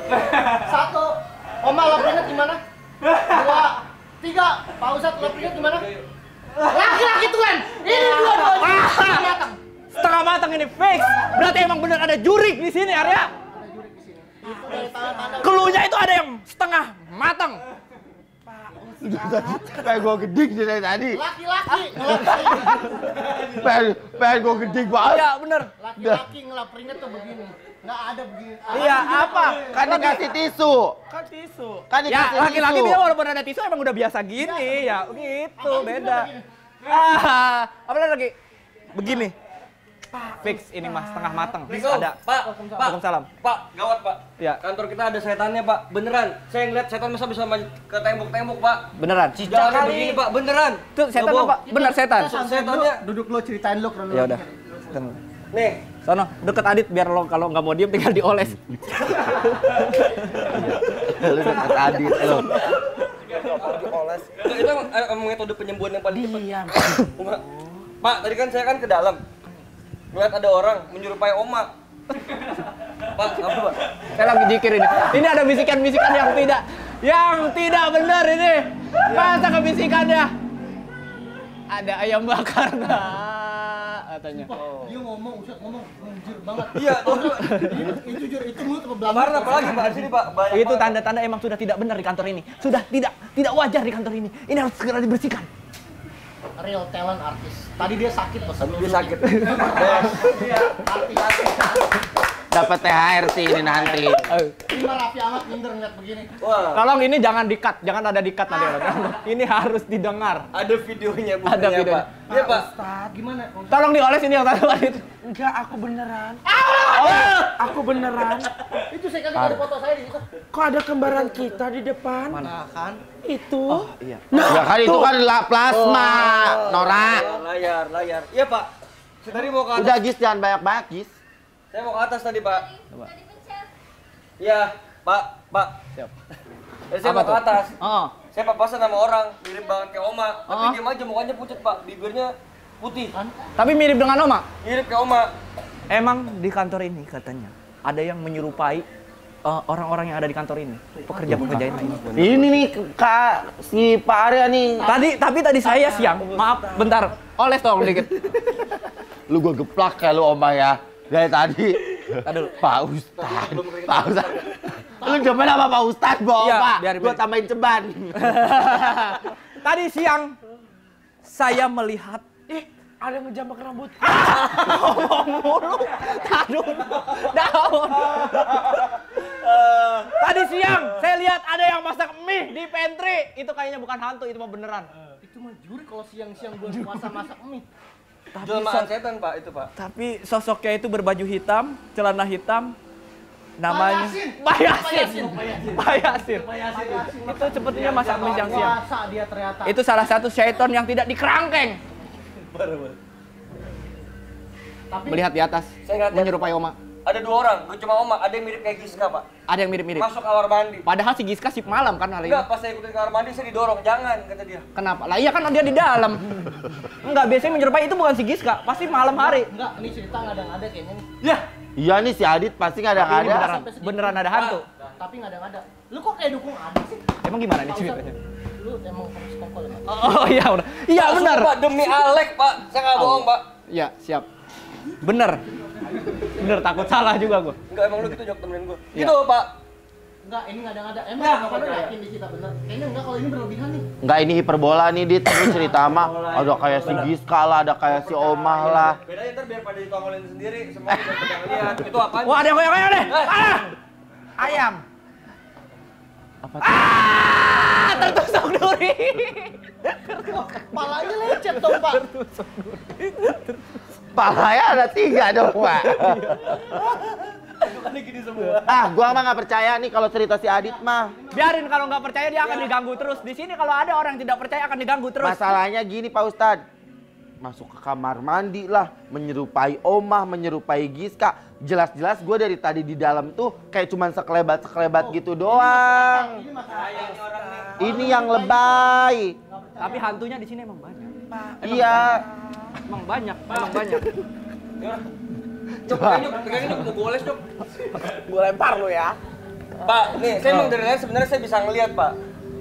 1. Oma lap keringet gimana? 2, 3. Pak Ustadz lap keringet gimana? Laki-laki Tuhan. Ini dua-duanya setengah matang. Setengah matang ini fix. Berarti emang bener ada jurik di sini, Arya. Itu dari tanda-tanda. Keluhnya itu ada yang setengah matang. Pengen gue gedik dari tadi. Laki-laki. Pengen gue gedik banget. Iya, bener. Laki-laki ngelap keringet tuh begini. Nggak ada begini. Iya, apa? Kan dikasih tisu. Kan tisu. Kan Ya, dikasih laki-laki tisu. dia walaupun ada tisu emang udah biasa gini, ya gitu, beda. Apa lagi? Begini. Fix ini mah setengah matang. Ada. Pak, Waalaikumsalam. Pak, gawat Pak. Ya, Kantor kita ada setannya Pak, beneran. Saya ngeliat setan masa bisa maju ke tembok-tembok Pak. beneran. Jangan begini Pak, beneran. Itu setan Nggak apa? Bener setan. Setannya. Duduk lo ceritain lo kronologi. Ya udah. Nih, Sono, deket Adit biar lo kalau nggak mau diem tinggal dioles. Lu deket Adit lu. itu emang metode penyembuhan yang paling cepat. Pak, tadi kan saya kan ke dalam. Ngeliat ada orang menyerupai Oma. Pak, apa Pak? Saya lagi jikir ini. Ini ada bisikan-bisikan yang tidak benar ini. Masa kebisikannya? Ada ayam bakar nggak? Katanya. Dia ngomong, Ustadz ngomong, jujur banget. Iya, Ini jujur, itu mulut apa belakang? kemarin apa lagi Pak? Di sini Pak, banyak Itu banget. tanda-tanda emang sudah tidak benar di kantor ini. Sudah tidak wajar di kantor ini. Ini harus segera dibersihkan. Real talent artis. Tadi dia sakit loh. Dia sakit. Artis. Dapat THR sih ini nanti. Ini mah Raffi Ahmad minder ngeliat begini. Wah, Tolong ini jangan di-cut, jangan ada di-cut nanti. Ini harus didengar. ada videonya Bu. Ada videonya. Pak. Iya Pak. Ustadz, gimana? Tolong dioles ini yang tadi Adit. Enggak, aku beneran. Oh. Aku beneran. Itu saya kan ada foto saya di situ. Kok ada kembaran kita di depan? Nah kan. Itu. Iya. Ya kan itu kan plasma, Nora. Layar. Iya Pak. Saya tadi mau ke atas. Udah Gis, jangan banyak-banyak Gis. Saya mau ke atas tadi Pak. Iya, Pak. Siap. Terus saya mau ke atas. Oh. Saya papasan sama orang, mirip banget kayak Oma. Tapi diam aja mukanya pucat, Pak. Bibirnya putih. Tapi mirip dengan Oma. Mirip kayak Oma. Emang di kantor ini katanya ada yang menyerupai orang-orang yang ada di kantor ini, pekerja-pekerja ini. Ini nih Kak si Pak Arya nih. Tadi saya siang, maaf, bentar, oles tolong dikit. Lu gua geplak kayak lu Oma ya. Dari tadi. Aduh, Pak Ustad. Pak Ustad. Lu coba sama Pak Ustad, bawa Iya, Pak. biarin. Gua tambahin ceban. Tadi siang saya melihat, ada yang ngejambak rambut. Ngomong mulu, daun. Tadi siang saya lihat ada yang masak mie di pantry. Itu kayaknya bukan hantu, itu mah beneran. Itu mah juri kalau siang-siang bulan puasa masak mie. Jelmaan setan, Pak, itu, Pak. Tapi sosoknya itu berbaju hitam, celana hitam, namanya Bayasin. Itu sepertinya masak mie siang-siang. Puasa dia ternyata. Itu salah satu syaiton yang tidak dikerangkeng. Tapi Melihat di atas, Saya nggak menyerupai Oma. Ada 2 orang, gue cuma Oma. Ada yang mirip kayak Giska, Pak. Ada yang mirip-mirip. Masuk kamar mandi. Padahal si Giska sip malam kan hari ini. Enggak, pas saya ikutin kamar mandi, saya didorong. Jangan, kata dia. Kenapa? Lah iya kan dia di dalam. Enggak, biasanya menyerupai itu bukan si Giska, pasti malam hari. enggak, ini cerita nggak ada kayaknya nih. Ya, Iya nih si Adit pasti nggak ini ada. beneran ada hantu. Tapi nggak ada. Lu kok kayak dukung Adit sih? Emang gimana nih Pak Ustadz, ceritanya? lu emang sekongkol ya? Oh iya udah. Iya Pak, benar. sumpah, demi Alek, Pak. Saya nggak bohong, Pak. Iya, siap. Bener. Bener, takut salah juga gua. Enggak, emang lu gitu, Jok, temenin gue. Iya. Gitu, Pak. Enggak, ini nggak ada. Emang apa lu yakin di kita bener? Kayaknya enggak, kalau ini berlebihan nih. Enggak, ini hiperbola nih Dit. Lu cerita mah ada kayak si Giska lah, ada kayak si Omah lah. Bedanya ntar biar pada ditongolin sendiri, semua udah pada ngeliat. Itu apaan? Wah, ada yang goyang-goyang deh. Ayam. Apa Tertusuk duri. Kepalanya lecet dong, Pak. Palanya ada 3 dong, Pak. Gua mah nggak percaya nih kalau cerita si Adit mah. Biarin, kalau nggak percaya dia akan diganggu terus. Di sini kalau ada orang yang tidak percaya akan diganggu terus. Masalahnya gini Pak Ustadz. Masuk ke kamar mandi lah, menyerupai Omah, menyerupai Giska. Jelas-jelas gue dari tadi di dalam tuh kayak cuman sekelebat gitu doang. Ini yang lebay. Tapi hantunya di sini emang banyak. Iya. Emang banyak. Jok, pegangin, Jok. Mau goles, Jok. Gue lempar lu ya. Pak, nih, saya emang dari lain sebenarnya saya bisa ngeliat, Pak.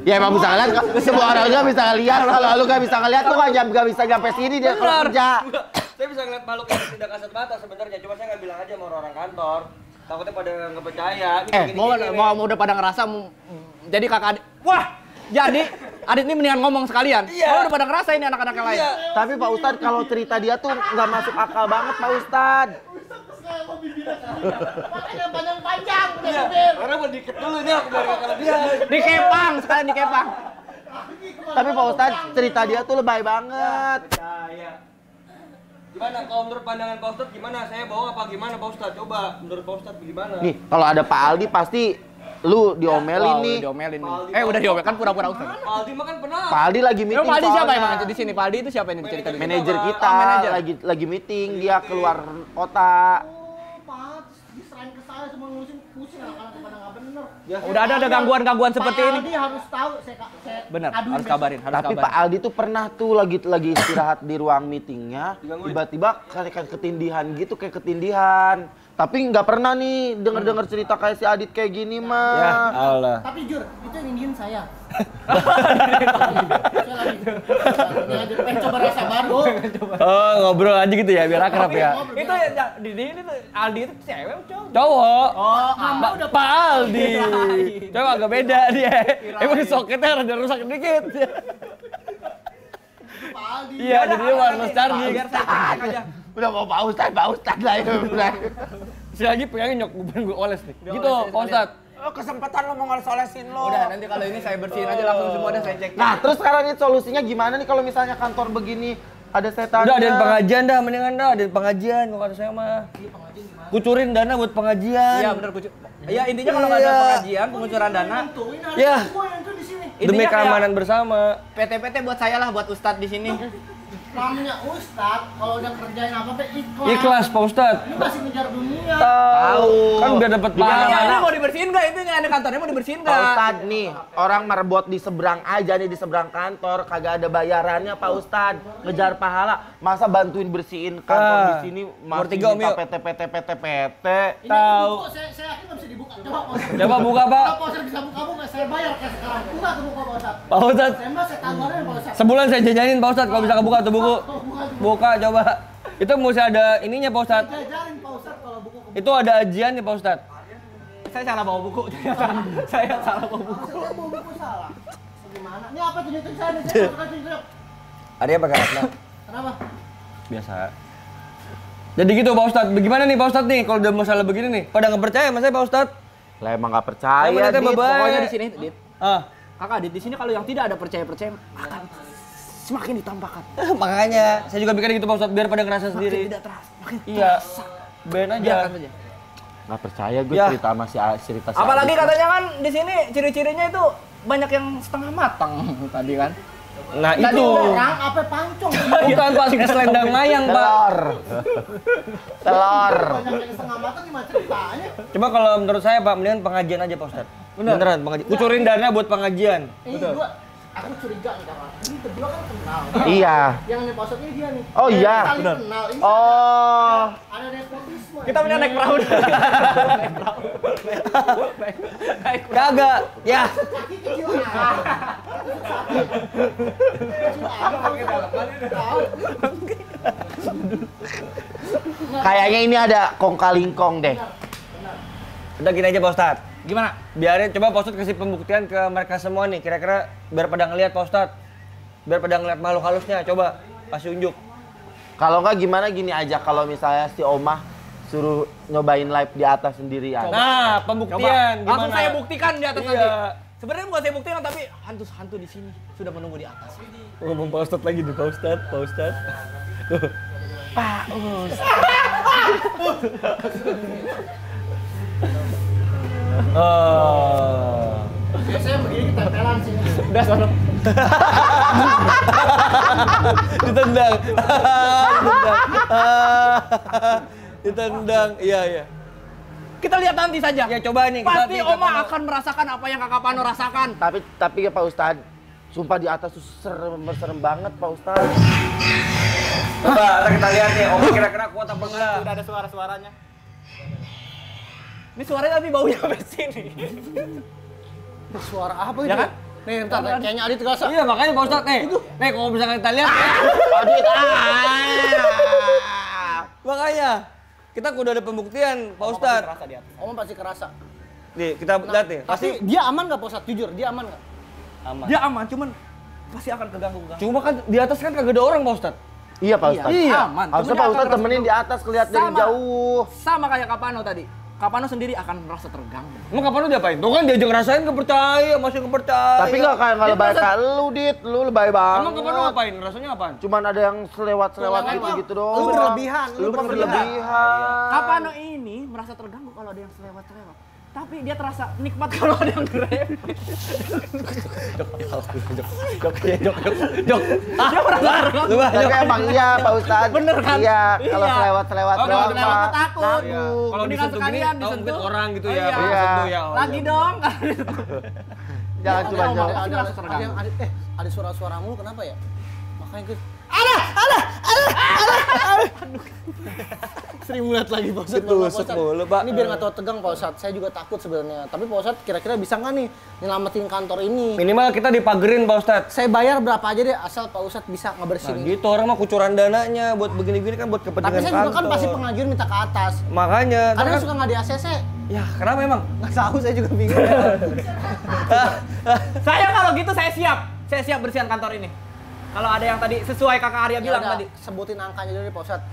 Ya emang bisa ngeliat, semua orang juga bisa ngeliat. Kalau lu gak bisa ngeliat, lu gak bisa nyampe sini dia kalau kerja. Saya bisa ngeliat makhluk yang tidak kasat mata sebenarnya, cuma saya nggak bilang aja sama orang kantor. Takutnya pada nggak percaya. Ini Mau udah pada ngerasa jadi kakak adik. Wah, jadi Adit ini mendingan ngomong sekalian. Iya. Udah pada ngerasa ini anak-anak yang lain. Iya. Tapi Pak Ustadz kalau cerita dia tuh nggak masuk akal banget Pak Ustadz. Makanya panjang-panjang udah Iya. bibir. Karena mau dikit dulu nih aku baru kelebihan. Dikepang, sekalian dikepang. Tapi Pak Ustadz cerita dia tuh lebay banget. Gimana kalau menurut pandangan Pak Ustadz gimana? Saya bohong apa gimana Pak Ustadz? Coba menurut Pak Ustadz gimana? Nih kalau ada Pak Aldi pasti lu diomelin Wah, nih. udah diomelin nih. Udah diomelin kan pura-pura Ustaz. Pak Aldi mah kan pernah. Pak Aldi lagi meeting. Emang Pak Aldi siapa soalnya. emang di sini? Pak Aldi itu siapa yang diceritain? Manajer kita Oh, manajer. lagi meeting, dia keluar kota. Oh, Pak, diserahin ke saya semua ngurusin pusing anak-anak pada nggak bener. Udah ada gangguan-gangguan seperti ini. Pak Aldi harus tahu, saya Bener, aduin harus besok. kabarin, harus Tapi kabarin. Pak Aldi tuh pernah tuh lagi istirahat di ruang meetingnya, tiba-tiba kayak ketindihan gitu, kayak ketindihan. Tapi nggak pernah nih denger cerita kayak si Adit kayak gini mah. Ya Allah. Tapi jujur, itu yang indiin saya. Saya lagi coba rasa baru. Oh, ngobrol aja gitu ya biar akrab ya. Itu ya, di ini tuh Aldi itu cewek cowok. Cowok. Oh, udah Pak Aldi. Cowok agak beda dia. Emang soketnya rada rusak dikit. Pak Aldi. Iya, jadi dia wireless charging. Biar saya cek aja. Udah mau Pak Ustadz lah itu. Sekali lagi pegangin nyok, gue oles nih. Gitu, Pak Ustadz. Oh, kesempatan lo mau ngoles-olesin lo. Udah, nanti kalau ini saya bersihin aja langsung semua dan saya cek. Nah, terus sekarang ini solusinya gimana nih kalau misalnya kantor begini ada setannya? Udah ada pengajian dah, mendingan dah ada pengajian kalau kata saya mah. Kucurin dana buat pengajian. Iya, bener kucur. Ya intinya kalau nggak ada pengajian, pengucuran dana, Ya, Gua yang tuh di sini. demi intinya keamanan bersama. PT buat saya lah, buat Ustadz di sini. namanya Ustadz, kalau udah kerjain apa-apa ikhlas. Ikhlas Pak Ustadz. Ini masih ngejar dunia. Tahu. Kan biar dapat pahala. Ini mau dibersihin nggak? Itu nggak ada kantornya mau dibersihin Pak nggak? Ustadz nih, orang merebut di seberang aja nih, di seberang kantor, kagak ada bayarannya Pak Ustadz. Ngejar pahala, masa bantuin bersihin kantor di sini masih bertiga, Om, minta yuk. PT. Ini Tahu. buku, saya yakin nggak bisa dibuka. Coba Pak Ustadz. Coba buka, Pak. Kalau Pak Ustadz bisa buka, saya bayar kayak sekarang. Buka tuh buku Pak Ustadz. Pak Ustadz. Saya mbak, saya tawarin Pak Ustadz. Sebulan saya jajanin Pak Ustadz kalau bisa kebuka tuh buku. Buka coba. Itu mesti ada ininya Pak Ustadz. Jajarin Pak Ustadz kalau buku kebuka. Itu ada ajiannya Pak Ustadz. Saya salah bawa buku. Saya salah bawa buku. Saya bawa buku salah. Gimana? Ini apa tunjukin saya nih? Saya tunjuk. Ada apa Kak? Kenapa? Biasa. Jadi gitu Pak Ustadz. Bagaimana nih Pak Ustadz nih kalau udah masalah begini nih? Pada nggak percaya sama saya Pak Ustadz? Lah emang nggak percaya, Saya Dit. Pokoknya di sini, Dit. Ah, Kakak, Dit, di sini kalau yang tidak ada percaya-percaya akan semakin ditampakkan. makanya saya juga bikin gitu Pak Ustadz biar pada ngerasa sendiri. Tidak terasa, makin Iya. Ben aja. biarkan saja. Nggak percaya gue Ya. cerita sama cerita si Apalagi Adit. katanya kan di sini ciri-cirinya itu banyak yang setengah matang tadi kan. Nah Tadi itu. orang apa pancong? Bukan Pak, selendang mayang Pak. Telur. Banyak yang setengah mata gimana ceritanya? Cuma kalau menurut saya Pak, mendingan pengajian aja Pak Ustadz. Beneran pengajian. Kucurin dana buat pengajian. Ini dua, aku curiga nih karena ini berdua kan kenal. Iya. Yang nih Pak ini dia nih. Oh iya. Saling kenal. Ini Oh. ada nepotisme. Kita punya naik perahu. Kagak. Ya. Kaki kecil ah. Kayaknya ini ada kong kalingkong deh. Udah gini aja Pak Ustadz. Gimana? Biarin coba Pak Ustadz kasih pembuktian ke mereka semua nih. Kira-kira biar pada ngeliat Pak Ustadz. Biar pada ngeliat makhluk halusnya. Coba kasih unjuk. Kalau nggak gimana gini aja, kalau misalnya si Omah suruh nyobain live di atas sendirian. Nah, pembuktian gimana? Langsung saya buktikan di atas Iya. nanti. Sebenarnya bukan saya buktikan tapi hantu-hantu di sini sudah menunggu di atas. Ngomong Pak Ustadz lagi nih Pak Ustadz. Pak Ustadz. Pak Us. Oh. Biasanya begini ketempelan sih. Udah sono. Ditendang. Ditendang. Iya, iya. Kita lihat nanti saja. Ya coba nih kita Pasti lihat Oma Kakak akan merasakan apa yang Kakak Pano rasakan. Tapi ya Pak Ustadz, sumpah di atas tuh serem banget Pak Ustadz. Coba kita lihat nih, Om kira-kira kuat apa enggak? Udah ada suara-suaranya. Ini suaranya tapi baunya sampai sini. Suara apa itu? Ya kan? Nih, entar kayaknya Adit kerasa. Iya makanya Pak Ustadz nih. Nih kalau misalkan kita lihat Adit, makanya kita udah ada pembuktian Pak Ustadz. Om pasti kerasa. Nih kita lihat nih. Pasti dia aman nggak Pak Ustadz? Jujur, dia aman nggak? Aman. Dia aman, cuman pasti akan keganggu. Cuma kan di atas kan kagak ada orang Pak Ustadz. Iya Pak Ustadz. Iya, aman. Harusnya Cuman Pak dia Ustadz akan temenin di atas, kelihatan dari Sama. jauh. Sama kayak Kapano tadi. Kapano sendiri akan merasa terganggu. Emang kapan lu diapain? Tuh kan dia aja ngerasain kepercaya, masih kepercaya. Tapi nggak kayak nggak lebay kayak lu, Dit. Lu lebay banget. Emang kapan lu ngapain? Rasanya apaan? Cuman ada yang selewat-selewat gitu doang. Lu berlebihan, Lu mah berlebihan. Kapano ini merasa terganggu kalau ada yang selewat-selewat. Tapi dia terasa nikmat kalau ada yang grab. Jok. Dia merasa terganggu. Tapi emang iya Pak Ustadz. Bener kan? Iya, kalau Iya. selewat-selewat Oh, kalau doang selewat Pak. takut. Nanggung. Kalau Mendingan disentuh gini, sekalian oh, mungkin disentuh. orang gitu Oh, ya. iya. Pak, disentuh ya. Oh, Lagi iya. dong. Jangan Dia cuma ngomong, jauh. pasti merasa terganggu. yang ada suara-suara mulu kenapa ya? Makanya gue sering melihat lagi Pak Ustadz. Ditusuk mulu, Pak. Ini biar nggak tahu tegang Pak Ustadz. Saya juga takut sebenarnya. Tapi Pak Ustadz kira-kira bisa nggak nih nyelamatin kantor ini? Minimal kita dipagerin Pak Ustadz. Saya bayar berapa aja deh asal Pak Ustadz bisa Nah ngebersihin. gitu orang mah kucuran dananya buat begini-begini kan buat Tapi kepentingan saya kantor. juga kan pasti pengajuan minta ke atas. Makanya, Kadang kan, suka nggak di ACC. ya kenapa emang? Nggak tahu, saya juga bingung. Saya kalau gitu saya siap. Saya siap bersihan kantor ini. Kalau ada yang tadi sesuai Kakak Arya bilang Yaudah, tadi. sebutin angkanya dulu deh Pak Ustadz.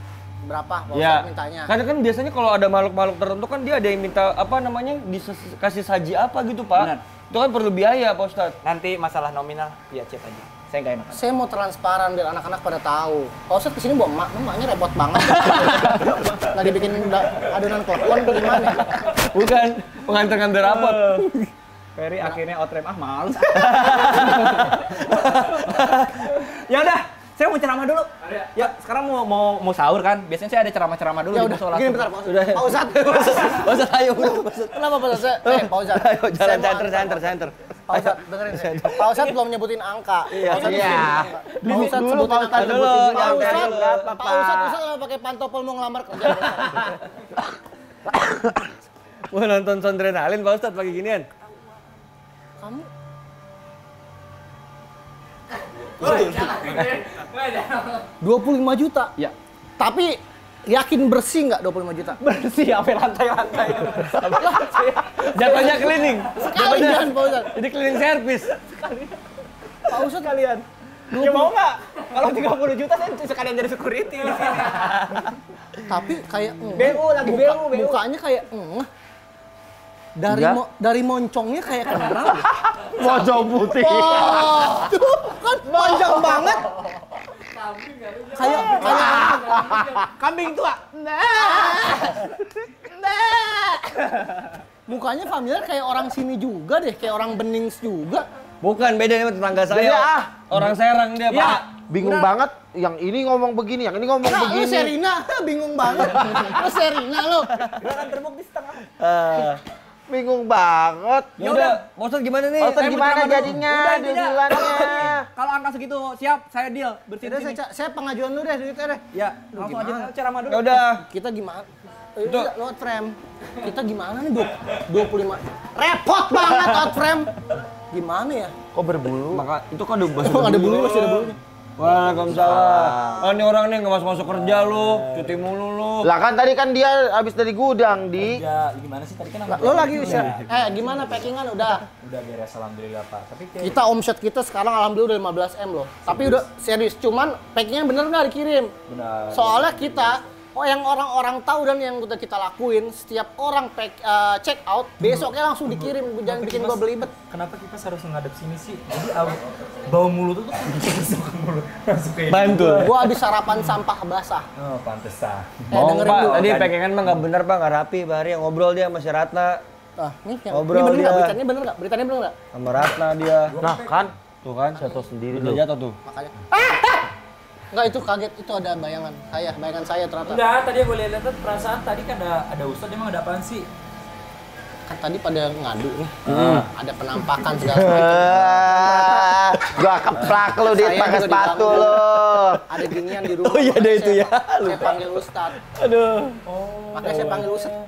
Berapa Pak Ya, Ustadz mintanya? karena kan biasanya kalau ada makhluk-makhluk tertentu kan dia ada yang minta apa namanya dikasih saji apa gitu Pak. Benar. Itu kan perlu biaya Pak Ustadz. Nanti masalah nominal via chat aja. Saya nggak enak. Saya mau transparan biar anak-anak pada tahu. Pak Ustadz kesini bawa emak, emaknya repot banget. Nggak dibikin adonan klepon gimana? Bukan pengantar-ngantar rapot. Ferry akhirnya outrem males. Ya udah, Saya mau ceramah dulu. Ya, sekarang mau sahur kan. Biasanya saya ada ceramah-ceramah dulu Ya di udah, musola. gini bentar, Pak Ustadz. Udah. Pak Ustadz. Pak Ustadz, ayo. Pak Ustadz. Kenapa Pak Ustadz? Pak Ustadz. Ayo, jalan Saya mau center. Pak Ustadz, dengerin saya. Pak Ustadz belum nyebutin angka. Iya. Pak Ustadz Dulu sebutin Pak angka Ustadz dulu. sebutin Pak angka Ustadz, berapa, Pak Pak? Ustadz kalau pakai pantopel mau ngelamar kerja. Mau nonton Sondrenalin Pak Ustadz pagi ginian. Kamu 25 juta. Ya. Tapi yakin bersih nggak 25 juta? Bersih sampai lantai-lantai. Jatuhnya cleaning. Sekalian Pak Ustadz. Jadi cleaning service. Pak Ustadz Kalian. Ya mau nggak? Kalau 30 juta saya sekalian jadi security di sini. tapi kayak BU lagi BU. mukanya kayak dari moncongnya kayak kenal. Wajah putih. Wah, tuh kan panjang banget. Kayak Kambing tua. mukanya familiar kayak orang sini juga deh, kayak orang Benings juga. Bukan, beda sama tetangga saya. Beda, ah. Orang Serang dia, Ya. Pak. Bingung banget. Yang ini ngomong begini, yang ini ngomong Nah, lu begini. Serina, bingung banget. Lu Serina lu. Jangan terbukti setengah. Bingung banget. Ya udah, Pak Ustadz gimana nih? Pak Ustadz Saya mau gimana ceramah dulu. jadinya? Udah, intinya. Deal-dealannya. Kalau angka segitu siap, saya deal. Bersihin Udah, sini. saya pengajuan lu deh duitnya deh. Ya, langsung aja gimana? ceramah dulu. Ya udah. Kita gimana? Lewat frame. Kita gimana nih 25? Repot banget out frame. Gimana ya? Kok berbulu? Maka itu kan udah Oh, ada bulu masih ada bulunya. Waalaikumsalam. Ini orang nih nggak masuk kerja lu, cuti mulu lu. Lah kan tadi kan dia habis dari gudang, Di. Ya, gimana sih tadi kan Lo lagi usia. Gimana packingan udah? udah beres alhamdulillah Pak. Tapi kayak Kita omset kita sekarang alhamdulillah udah 15 M loh. Tapi udah serius, cuman packingnya bener nggak dikirim? benar. Soalnya kita, yang orang-orang tahu dan yang udah kita lakuin, setiap orang check out, besoknya langsung dikirim. Jangan bikin gua belibet. Kenapa kita harus ngadep sini sih? Jadi bau mulut tuh masuk ke mulut. Masuk ke Bantu. Gua habis sarapan sampah basah. Oh, pantesan. Bohong dengerin Pak, dulu. tadi packingan mah nggak bener Pak, nggak rapi. Pak Hari yang ngobrol dia sama si Ratna. Nih, Ngobrol ini bener nggak? dia. Beritanya bener nggak? Beritanya bener nggak? Sama Ratna dia. Nah, kan. Tuh kan, Saya tahu sendiri udah loh. jatuh tuh. Makanya. Enggak, itu kaget, itu ada bayangan saya ternyata. Enggak, tadi yang gue lihat perasaan tadi kan ada Ustadz emang ada apaan sih? Kan tadi pada ngadu nih. Ada penampakan segala macam. Gua keplak lu di Saya pakai juga sepatu dipanggil. lu. Ada ginian di rumah. Oh iya, ada makanya itu ya. Saya panggil Ustadz. Aduh. Makanya saya panggil Ustadz.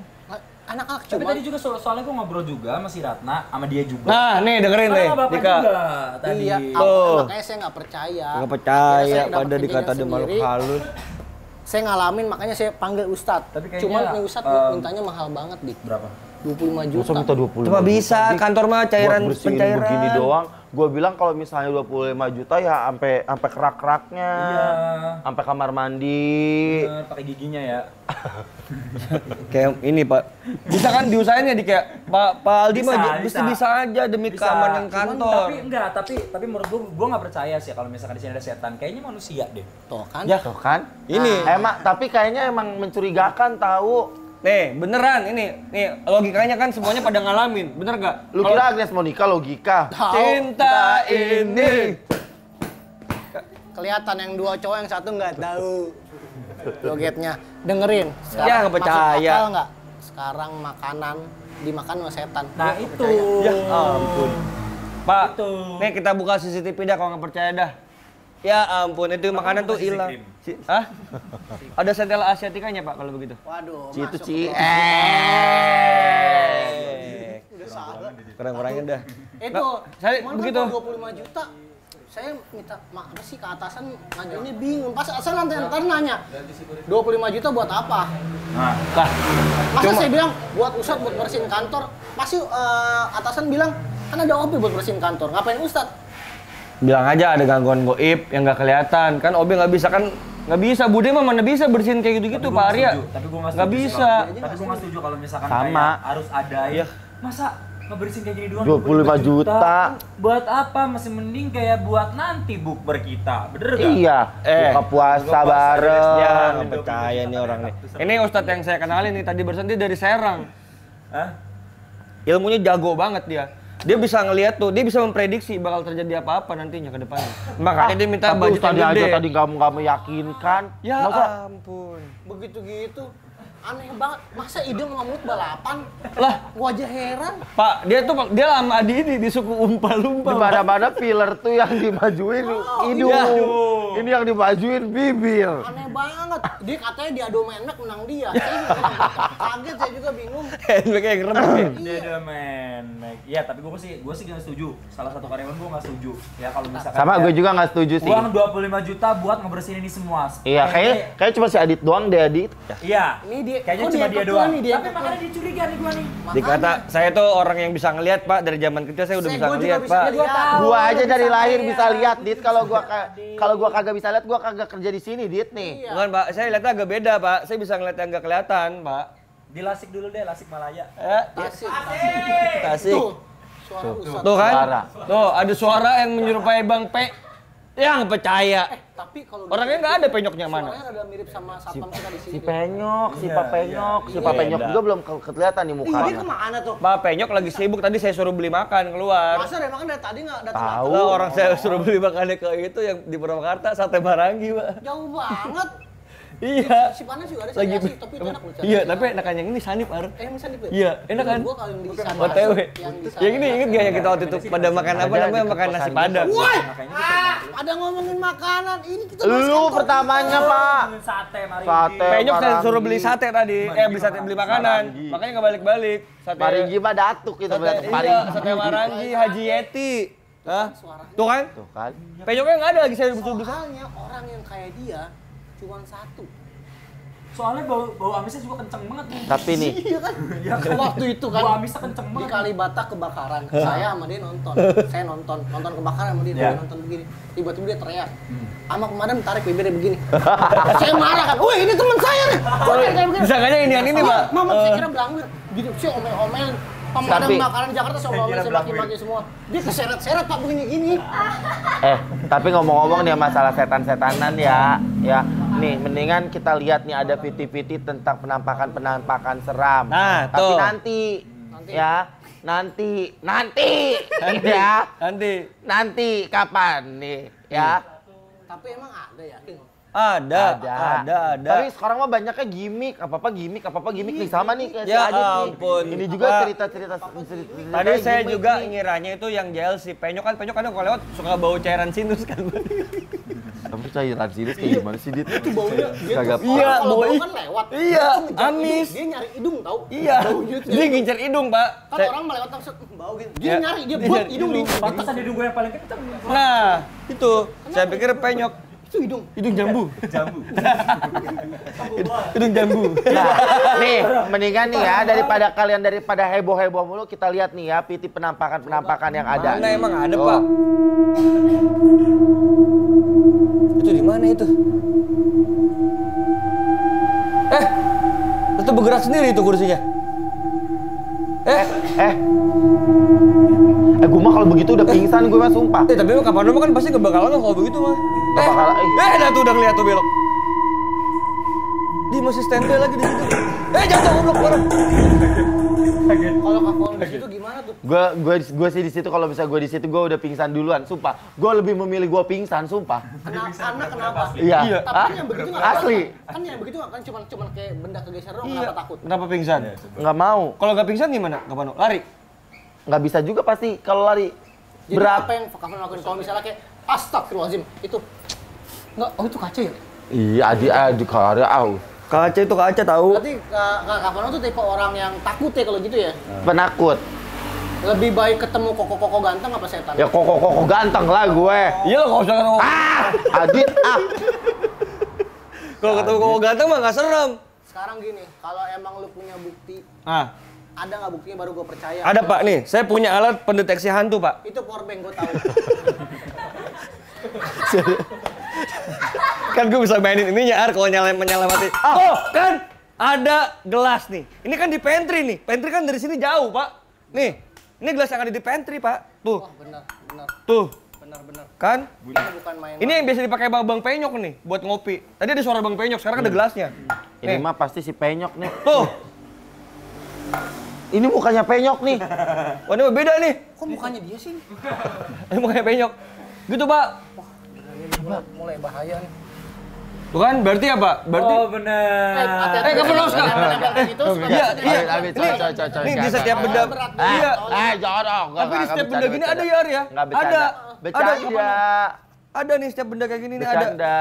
Anak-anak Tapi cuma. tadi juga soalnya gue ngobrol juga sama si Ratna, sama dia juga. Nah, nih dengerin nih, Karena bapak Dika. juga tadi. Iya, Tuh. makanya saya nggak percaya. Nggak percaya, Akhirnya saya pada dapet dikata dia kejadian makhluk sendiri. halus. Saya ngalamin, makanya saya panggil Ustadz. Tapi kayaknya, Cuman nih Ustadz mintanya mahal banget, Dik. Berapa? 25 juta. Masa minta 25 Cuma bisa, kantor mah cairan buat bersihin pencairan. begini doang. Gua bilang kalau misalnya 25 juta ya sampai kerak-keraknya. Iya. Sampai kamar mandi. Bener, pakai giginya ya. Kayak ini Pak, bisa kan diusahain ya di kayak Pak Aldi mah bisa aja demi Bisa. keamanan Cuman kantor. Tapi enggak, tapi menurut gue nggak percaya sih kalau misalkan di sini ada setan. Kayaknya manusia deh. Tuh kan? Ya. Tuh kan? Ini. Emang tapi kayaknya emang mencurigakan tahu. Nih, beneran ini. Nih, logikanya kan semuanya pada ngalamin. Bener gak? Lu kira Agnes Monica logika? Cinta ini. Kelihatan yang dua cowok yang satu nggak tahu jogetnya. Dengerin. Ya, nggak percaya. Masuk akal nggak? Sekarang makanan dimakan sama setan. Nah Lu itu. percaya? Ya ampun. Pak, Itu. nih kita buka CCTV dah kalau nggak percaya dah. Ya ampun, itu makanan tuh kasih hilang. krim? Hah? Ada sentel asiatikanya Pak kalau begitu. Waduh, Ci itu masuk Ci. ke- Udah salah. Kurang-kurangin dah. Itu, saya cuman begitu. kan 25 juta. Saya minta apa sih ke atasan, ngajuinnya bingung. Pas saya nanti nanya, 25 juta buat apa? Nah, Lah, Masa saya bilang buat Ustadz buat bersihin kantor, pasti atasan bilang kan ada OB buat bersihin kantor. Ngapain Ustadz? bilang aja ada gangguan goib yang nggak kelihatan. Kan Obi nggak bisa kan nggak bisa. Bude mah mana bisa bersihin kayak gitu-gitu Pak Arya. Tapi gue nggak Nggak bisa. Tapi gue nggak setuju kalau misalkan Sama. kayak harus ada Iya. Masa ngebersihin kayak gini doang 25 juta. Buat apa? Masih mending kayak buat nanti bukber kita. Bener gak? Iya. Buka puasa bareng. Ya nggak percaya nih orang nih. Ini Ustadz yang saya kenalin nih tadi barusan dia dari Serang. Hah? Ilmunya jago banget dia. Dia bisa ngelihat tuh, dia bisa memprediksi bakal terjadi apa-apa nantinya ke depannya. Makanya dia minta Tapi budget tadi yang aja gede. tadi nggak meyakinkan. Ya Masa ampun. Begitu gitu. Aneh banget. Masa ide ngamuk balapan? Lah, Gua aja heran. Pak, dia lama di ini di suku di umpal-umpal. mana-mana filler tuh yang dimajuin hidung. iya. Ini yang dimajuin bibir. Aneh banget. Dia katanya diadu menek menang dia. Saya juga kaget, saya juga bingung. Handbag yang remet ya. Dia ada men. Iya, tapi gue sih nggak setuju. Salah satu karyawan gue nggak setuju. Ya kalau misalkan Sama gue juga nggak setuju sih. uang 25 juta buat ngebersihin ini semua. Iya, kayak cuma si Adit doang deh, Adit. Iya. Ini dia. Kayaknya oh, cuma dia ketua doang. nih, dia Tapi makanya dia curiga nih gua nih. Dikata saya tuh orang yang bisa ngelihat, Pak, dari zaman kecil saya udah bisa Gua juga ngelihat, bisa Pak. lihat. Gua aja dari lahir bisa lihat, Dit. Kalau gua kagak bisa lihat, gua kagak kerja di sini, Dit nih. Bukan, Pak, saya lihatnya agak beda, Pak. Saya bisa ngeliat yang nggak kelihatan, Pak. Dilasik dulu deh, lasik Malaya. Tasik. Tasik. Tuh. Suara Ustadz. Tuh kan? Suara. Tuh, ada suara yang menyerupai Bang P. Yang percaya. Tapi kalau Orangnya nggak ada penyoknya mana. suaranya rada mirip sama satpam kita di sini. Si Penyok, si Pak Penyok, si Pak Penyok juga belum kelihatan nih Ih, dia mukanya. kemana tuh? Pak Penyok lagi sibuk, tadi saya suruh beli makan keluar. Masa dari makan dari tadi nggak datang? Tahu. Lah, orang saya suruh beli makannya ke itu yang di Purwakarta, sate Marangi, Pak. Jauh banget. Iya. Si Panas juga ada Lagi sih, tapi itu enak loh. Iya, tapi enakan yang ini sanip, Ar. Bisa di Iya, enak kan? Gua kalau yang di sana. OTW. Yang di sana. Yang ini inget gak yang kita waktu itu pada makan apa Ada namanya? di Makan nasi kosan padang. Woi! Ada ngomongin makanan. Ini kita bahas Lu kantor pertamanya, Pak. Sate mari. Sate. Penyok saya Marangi. suruh beli sate tadi. Beli sate, beli makanan. Marangi. Makanya nggak balik-balik. Sate Maringgi mah datuk gitu Sate, berarti. iya, Maringgi. sate Marangi, Haji Yeti. Hah? Tuh kan? Tuh kan. Penyoknya nggak ada lagi saya butuh beli. Soalnya orang yang kayak dia cuma satu. Soalnya bau amisnya juga kenceng banget nih. Tapi nih, Iya kan? Waktu itu kan Bau amisnya kenceng di banget. Kalibata kebakaran. Saya sama dia nonton. Saya nonton kebakaran sama dia, Iya. dia nonton begini. Tiba-tiba dia teriak. Sama pemadam tarik bibirnya begini. Saya marah kan. Wih, ini teman saya nih. Kok dia kayak begini? Disangkanya ini yang ini, Pak. Mama saya kira belangwir. Gitu sih omel-omel. Pemadam Tapi- kebakaran Jakarta saya omel-omel, saya maki-maki semua. Dia keseret-seret Pak begini-gini. tapi ngomong-ngomong nih masalah setan-setanan ya, nih mendingan kita lihat nih ada VT-VT tentang penampakan seram. Nah, tapi tuh. nanti, ya, ya, nanti kapan nih, ya? Tapi emang ada yakin? Ada. Tapi sekarang mah banyaknya gimmick, apa-apa gimmick nih sama nih kayak si Ya Adit nih. ampun. Ini juga Pak. cerita-cerita Tadi saya gimmick juga nih. ngiranya itu yang JLC. Penyok kan kadang kalau lewat suka bau cairan sinus kan. Tapi cairan sinus kayak gimana sih, Dit? Itu baunya dia Kagak. Iya, kalau bau bau kan lewat. Iya, Itu ngejar amis. hidung. Dia nyari hidung tahu. Iya. Baunya tuh Dia nyari ngincer hidung, Pak. kan Saya- orang melewat langsung bau gitu. Ya, Dia nyari, dia dia buat nyari hidung di hidung. Pantesan hidung gue yang paling kenceng. Nah, itu. Saya pikir penyok. itu hidung. Hidung jambu. Hidung jambu. Nah, nih, mendingan nih ya daripada heboh-heboh mulu kita lihat nih ya PT penampakan yang ada. Mana emang ada, Pak? Itu di mana itu? Itu bergerak sendiri itu kursinya. Gue mah kalau begitu udah pingsan gue mah sumpah. Tapi kapan kan pasti kebakalan kalau begitu mah. Gak bakal. Dah tuh udah ngeliat tuh belok. Dia masih standby lagi di situ. Jatuh goblok orang. Kalau kakak di situ gimana tuh? Gue sih di situ kalau bisa gue di situ gue udah pingsan duluan, sumpah. Gue lebih memilih gue pingsan, sumpah. Karena kenapa? Iya. Tapi kan yang begitu nggak Asli. Kan yang begitu nggak kan cuma kayak benda kegeser doang, Iya. kenapa takut? Kenapa pingsan? Nggak mau. Kalau nggak pingsan gimana? Kapan? Lari? Nggak bisa juga pasti kalau lari. Jadi Berat. apa yang kakak lakuin kalau misalnya kayak astagfirullahaladzim itu nggak, oh itu kaca ya? Iya, adi karya Kaca itu kaca tahu. Berarti kakak Fano tuh tipe orang yang takut ya kalau gitu ya? penakut. Lebih baik ketemu koko-koko ganteng apa setan? Ya koko ganteng lah gue. Iya lah, kalau usah ngomong. Adit Kalau ketemu koko ganteng mah nggak serem. Sekarang gini, kalau emang lu punya bukti, Ah, ada nggak buktinya baru gue percaya? ada Pak nih. Saya punya alat pendeteksi hantu Pak. Itu powerbank gue tahu. Kan gue bisa mainin ininya Ar kalau menyala mati. Oh kan ada gelas nih. Ini kan di pantry nih. Pantry kan dari sini jauh Pak. Nih, ini gelas yang ada di pantry Pak. Tuh, Oh benar. tuh. Kan? Ini bukan main. Ini yang biasa dipakai Bang Penyok nih buat ngopi. Tadi ada suara Bang Penyok, sekarang ada gelasnya. ini mah pasti si Penyok nih. Tuh. Ini mukanya Penyok nih. Wah, ini beda nih. Kok mukanya dia sih? Ini mukanya Penyok. Gitu, Pak. Mulai bahaya nih. Tuh kan, berarti apa? Berarti bener. nggak perlu Oscar. Iya. Nih di setiap benda. Iya. Jorok. Tapi di setiap benda gini ada ya, Ar ya? Nggak bercanda. Bercanda. Ada nih setiap benda kayak gini nih ada. Bercanda.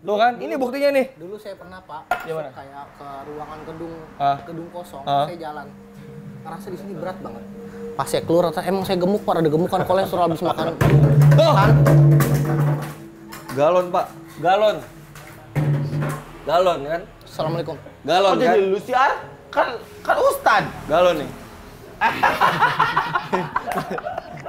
Tuh kan, ini buktinya nih. Dulu saya pernah Pak, Gimana? kayak ke ruangan gedung kosong, Ah. saya jalan. Ngerasa di sini berat banget. Pas saya keluar, emang saya gemuk, Pak, ada gemukan kolesterol habis makan. Kan? Galon, Pak. Galon kan? Assalamualaikum. Galon Kok kan? jadi lu sih, Ar? Kan Ustad. Galon nih.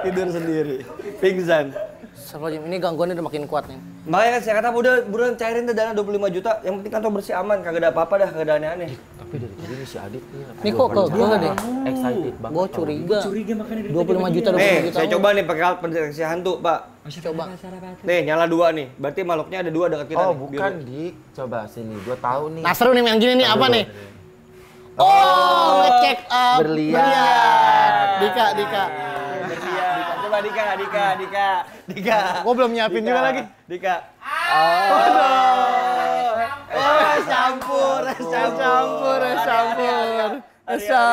Tidur sendiri. Pingsan. Astagfirullahaladzim, ini gangguannya udah makin kuat nih. Makanya kan saya kata udah buruan cairin tuh dana 25 juta. Yang penting kantor bersih aman, kagak ada apa-apa dah, kagak ada aneh-aneh. Tapi dari tadi nih si Adit nih. Ini kok ke gue deh. Excited banget. Gue curiga. Makanya 25 juta, 25 Nih, juta. saya coba nih pakai alat pendeteksi hantu, Pak. Coba. Nih, nyala 2 nih. Berarti makhluknya ada 2 dekat kita Oh, nih. bukan, biru. Dik. Coba sini, gua tahu nih. Nah seru nih main gini nih, apa nih? Oh, ngecek Berlian. Dika. Coba Dika. Gue belum nyiapin juga lagi. Dika.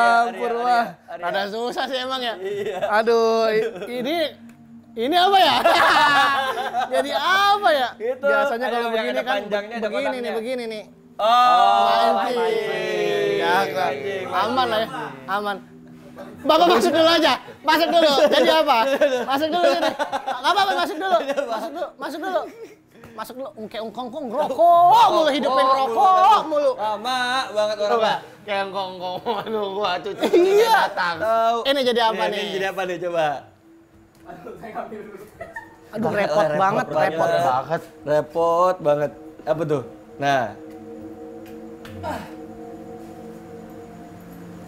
Campur. Wah, ada susah sih emang ya. Aduh, ini apa ya? Jadi apa ya? Gitu. Biasanya Ada kalau yang begini ada kan panjangnya, ada begini nih. Oh, Mancing. Ya, aman lah ya, aman. Bapak masuk dulu aja, masuk dulu. Jadi apa? Masuk dulu sini. Nggak apa-apa, masuk dulu. Masuk dulu. Kayak ongkong rokok mulu, hidupin rokok mulu. lama banget orang. Coba, kayak ngkong-ngong. Aduh, gua cucu Iya. datang. Tahu. Ini jadi apa nih? Ini jadi apa nih coba? Aduh, repot banget. Repot banget. Apa tuh? Nah.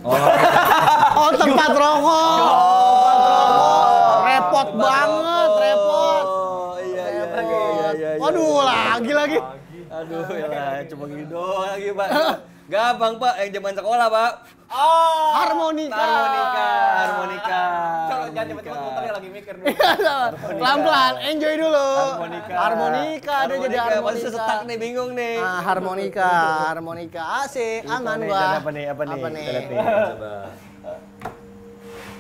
Oh, tempat rokok. Repot banget, repot. Oh, iya. Waduh, lagi. Aduh, ya lah, cuma gini doang lagi, Pak. Gampang, Pak, yang zaman sekolah, Pak. Harmonika. Jangan cepet-cepet muter ya, lagi mikir dulu. Pelan-pelan, enjoy dulu. Harmonika. Ada jadi Masih harmonika. setak nih, bingung nih. Ah, harmonika. Asik, aman Nih, gua. cara apa nih? Apa nih? Kita lihat nih, coba.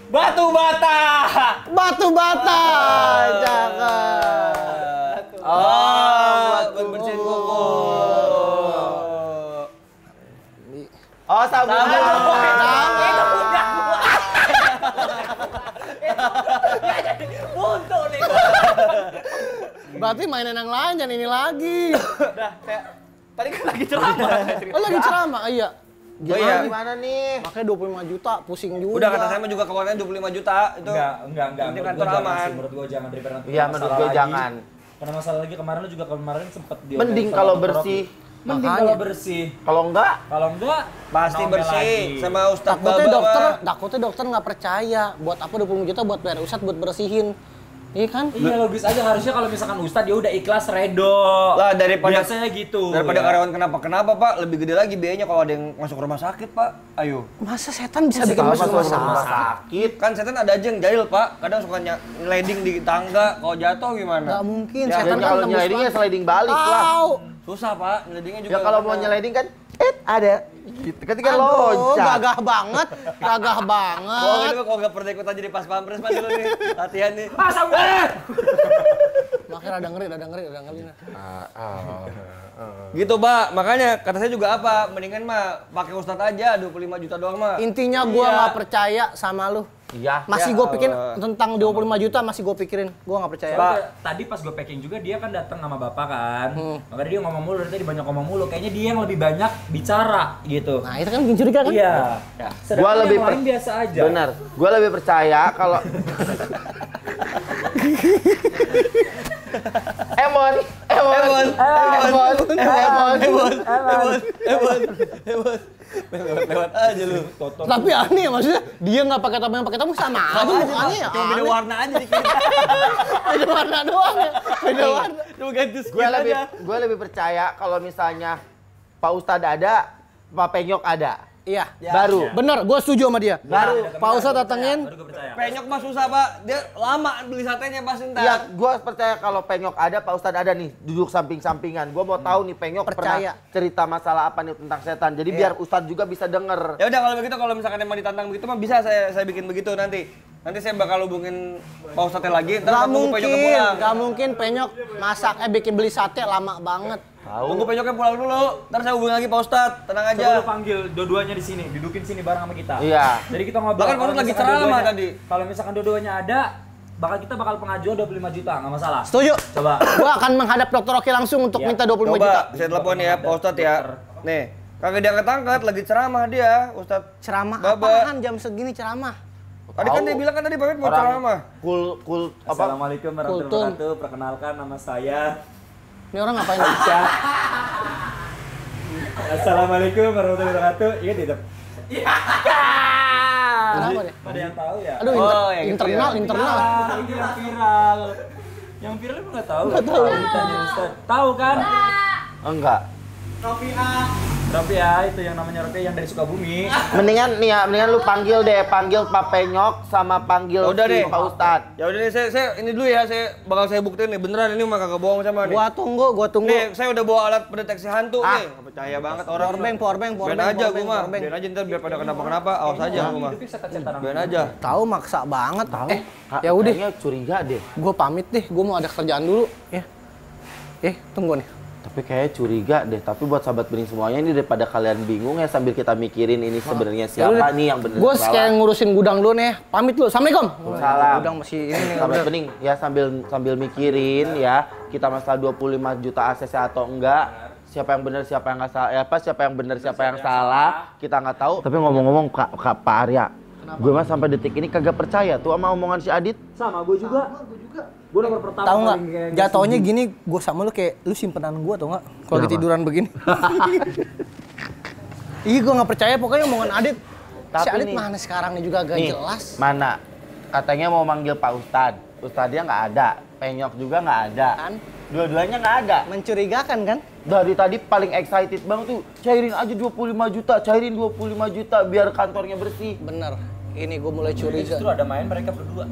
Batu bata. Batu bata. Cakep. Oh, buat bersihin kuku. Oh, sabun. Buntu nih. Berarti mainan yang lain jangan ini lagi. Udah, tadi kan lagi ceramah. Oh, lagi ceramah. Iya. Gimana nih? Makanya 25 juta, pusing juga. Udah kata saya mah juga keluarnya 25 juta itu. Enggak. Penting Menurut kantor gua jangan aman. sih, menurut gua jangan daripada nanti Iya, masalah menurut gue lagi. jangan. Karena masalah lagi kemarin sempet dia. Mending kalau bersih. Mending Makanya. kalau bersih. Kalau enggak, Kalau enggak Pasti ngomel bersih lagi. sama Ustadz Takutnya Baba dokter, mah. takutnya dokter nggak percaya. Buat apa 20 juta buat bayar Ustadz buat bersihin. Iya kan? Iya logis aja, harusnya kalau misalkan Ustadz ya udah ikhlas redo. Lah daripada biasanya gitu. Daripada ya. karyawan kenapa Pak, lebih gede lagi biayanya kalau ada yang masuk rumah sakit, Pak. Ayo. Masa setan bisa bikin masuk rumah sakit? Kan setan ada aja yang jahil, Pak. Kadang suka sliding di tangga, kalau jatuh gimana? Nggak mungkin, Ya, setan dan kan kalau tembus nyelidingnya banget. sliding balik lah. Tahu. Susah, Pak. Slidingnya juga. Ya kalau mau nyeliding kan, ada. Gitu. Ketika loncat. Gagah banget. Kalau gitu kalau nggak pernah ikut aja di pas pampres Pak dulu nih latihan nih. Makanya rada ngeri. Gitu, Pak. Makanya kata saya juga apa? Mendingan mah pakai Ustadz aja 25 juta doang mah. Intinya gua nggak percaya sama lu. Iya. Masih gue pikirin tentang 25 juta masih gue pikirin. Gue nggak percaya. Pak, tadi pas gue packing juga dia kan datang sama bapak kan. Makanya dia ngomong mulu, dari tadi banyak ngomong mulu. Kayaknya dia yang lebih banyak bicara gitu. Nah itu kan bikin curiga kan? Iya. Sedangkan Gua lebih yang lain biasa aja. Benar. Gua lebih percaya kalau Emon. Lewat aja lu. Tapi aneh ya maksudnya dia nggak pakai tamu sama aja mukanya ya. Cuma beda Aneh. warna aja dikit. Beda warna doang ya. Beda warna. Cuma ganti skin Gue lebih aja. gue lebih percaya kalau misalnya Pak Ustadz ada, Pak Penyok ada. Iya. Baru. Bener, gue setuju sama dia. Baru. Pak Ustadz datengin. Penyok mah susah Pak, dia lama beli satenya pasti ntar. Iya, gue percaya kalau penyok ada, Pak Ustadz ada nih, duduk samping-sampingan. Gue mau tahu nih penyok Percaya. pernah cerita masalah apa nih tentang setan. Jadi biar Ustadz juga bisa denger. Ya udah kalau begitu, kalau misalkan emang ditantang begitu mah bisa saya bikin begitu nanti. Nanti saya bakal hubungin Pak Ustadz lagi, ntar tunggu penyoknya pulang. Gak mungkin penyok masak, bikin beli sate lama banget. Tunggu penyoknya pulang dulu, ntar saya hubungin lagi Pak Ustadz, tenang aja. Coba lu panggil dua-duanya di sini, dudukin sini bareng sama kita. Iya. Jadi kita ngobrol. Bahkan Pak Ustadz lagi ceramah tadi. Kalau misalkan dua-duanya ada, kita bakal pengajuan 25 juta, nggak masalah. Setuju. Coba. Gue akan menghadap Dokter Oki langsung untuk minta 25 juta. Coba saya telepon ya Pak Ustadz ya. Nih, kagak diangkat-angkat, lagi ceramah dia, Ustadz. Ceramah Baba. apaan jam segini ceramah? Tadi kan dia bilang kan tadi pamit mau ceramah. Kul apa? Assalamualaikum warahmatullahi wabarakatuh. Perkenalkan nama saya. Ini orang ngapain? Assalamualaikum warahmatullahi wabarakatuh. Ingat itu. Kenapa deh? Ada yang tahu ya? Aduh, yang internal. Ini yang viral. Yang viral emang nggak tahu. Nggak tahu. Tanya Ustaz. Tahu kan? Enggak. Rafia itu yang namanya Rafia yang dari Sukabumi. Mendingan nih ya, mendingan lu panggil Pak Penyok sama panggil Udah deh Pak Ustadz. Ya udah nih saya ini dulu ya, saya buktiin nih beneran ini mah kagak bohong sama nih. Gua tunggu. Nih, saya udah bawa alat pendeteksi hantu nih. Nggak percaya banget orang. Powerbank. Biarin aja gua mah. Biarin aja ntar biar pada kenapa-kenapa, awas aja gua mah. Biarin aja. Tahu maksa banget. Kak, Ya udah. kayaknya curiga deh. Gue pamit deh. Gue mau ada kerjaan dulu. Ya. Tunggu nih. Tapi kayaknya curiga deh. Tapi buat sahabat bening semuanya ini daripada kalian bingung ya sambil kita mikirin ini sebenarnya siapa nih yang bener Gue salah. kayak ngurusin gudang dulu nih. Pamit dulu. Assalamualaikum. Salam. Gudang masih ini nih. Sahabat bening ya sambil mikirin ya kita masalah 25 juta ACC atau enggak. Siapa yang benar, siapa yang nggak salah, siapa yang benar, siapa yang salah, kita nggak tahu. Tapi ngomong-ngomong Kak Pak Arya, gue mah sampai detik ini kagak percaya tuh sama omongan si Adit. Sama gue juga. Gue nomor pertama. Tahu nggak? Jatuhnya gini, gue sama lu kayak lu simpenan gue tau nggak? Kalau lagi tiduran begini. Iya gue nggak percaya pokoknya omongan Adit. Si Adit mana sekarang nih juga agak jelas. Mana? Katanya mau manggil Pak Ustadz. Ustadznya nggak ada. Penyok juga nggak ada. Kan? Dua-duanya nggak ada. Mencurigakan kan? Dari tadi paling excited banget tuh. Cairin aja 25 juta, cairin 25 juta biar kantornya bersih. Bener. Ini gue mulai curiga. Justru ada main mereka berdua.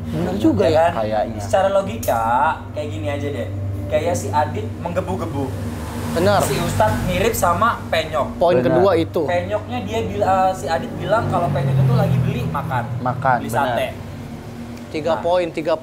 Bener juga ya. Kan? Kayaknya. Secara logika kayak gini aja deh. Kayak si Adit menggebu-gebu. Bener. Si Ustadz mirip sama Penyok. Poin Bener. kedua itu. Penyoknya dia si Adit bilang kalau Penyok itu lagi beli makan. Bener. Beli sate. 3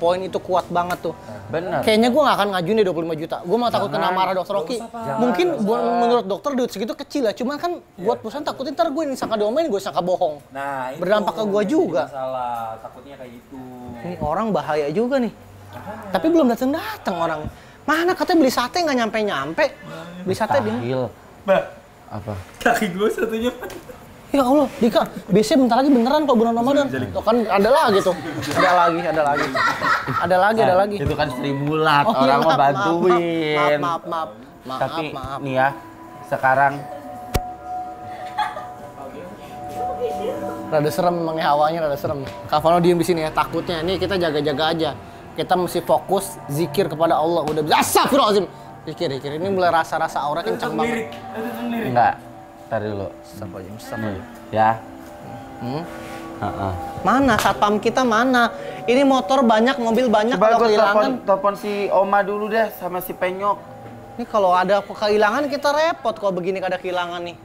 poin itu kuat banget tuh. Bener. Kayaknya gue gak akan ngajuin deh 25 juta. Gue mau takut kena marah dokter Oki. Mungkin menurut dokter duit segitu kecil ya. Cuman kan buat perusahaan takutnya ntar gue disangka diomelin, gue sangka bohong. Nah, itu Berdampak ke gua yang juga. jadi masalah, takutnya kayak gitu. Ini orang bahaya juga nih. Tapi belum datang orang. Mana katanya beli sate nggak nyampe. Beli sate bingung. Tahil. Mbak, Apa? kaki gue satunya. Ya Allah, Dika, biasanya bentar lagi beneran kalau bulan Ramadan. Tuh kan ada lagi tuh. Ada lagi. Itu kan Sri Mulat, Oh, orang iya, mau bantuin. Maaf. Tapi nih ya, sekarang Rada serem memangnya hawanya rada serem. Kavano diem di sini ya, takutnya. Nih kita jaga-jaga aja. Kita mesti fokus zikir kepada Allah. Udah bisa. Astagfirullahaladzim. Zikir. Ini mulai rasa-rasa aura kencang banget. enggak. Ntar dulu. Ya. Mana satpam kita mana? Ini motor banyak, mobil banyak. Coba Kalau gue kehilangan, telepon si Oma dulu deh sama si Penyok. ini kalau ada kehilangan kita repot kalau begini ada kehilangan nih.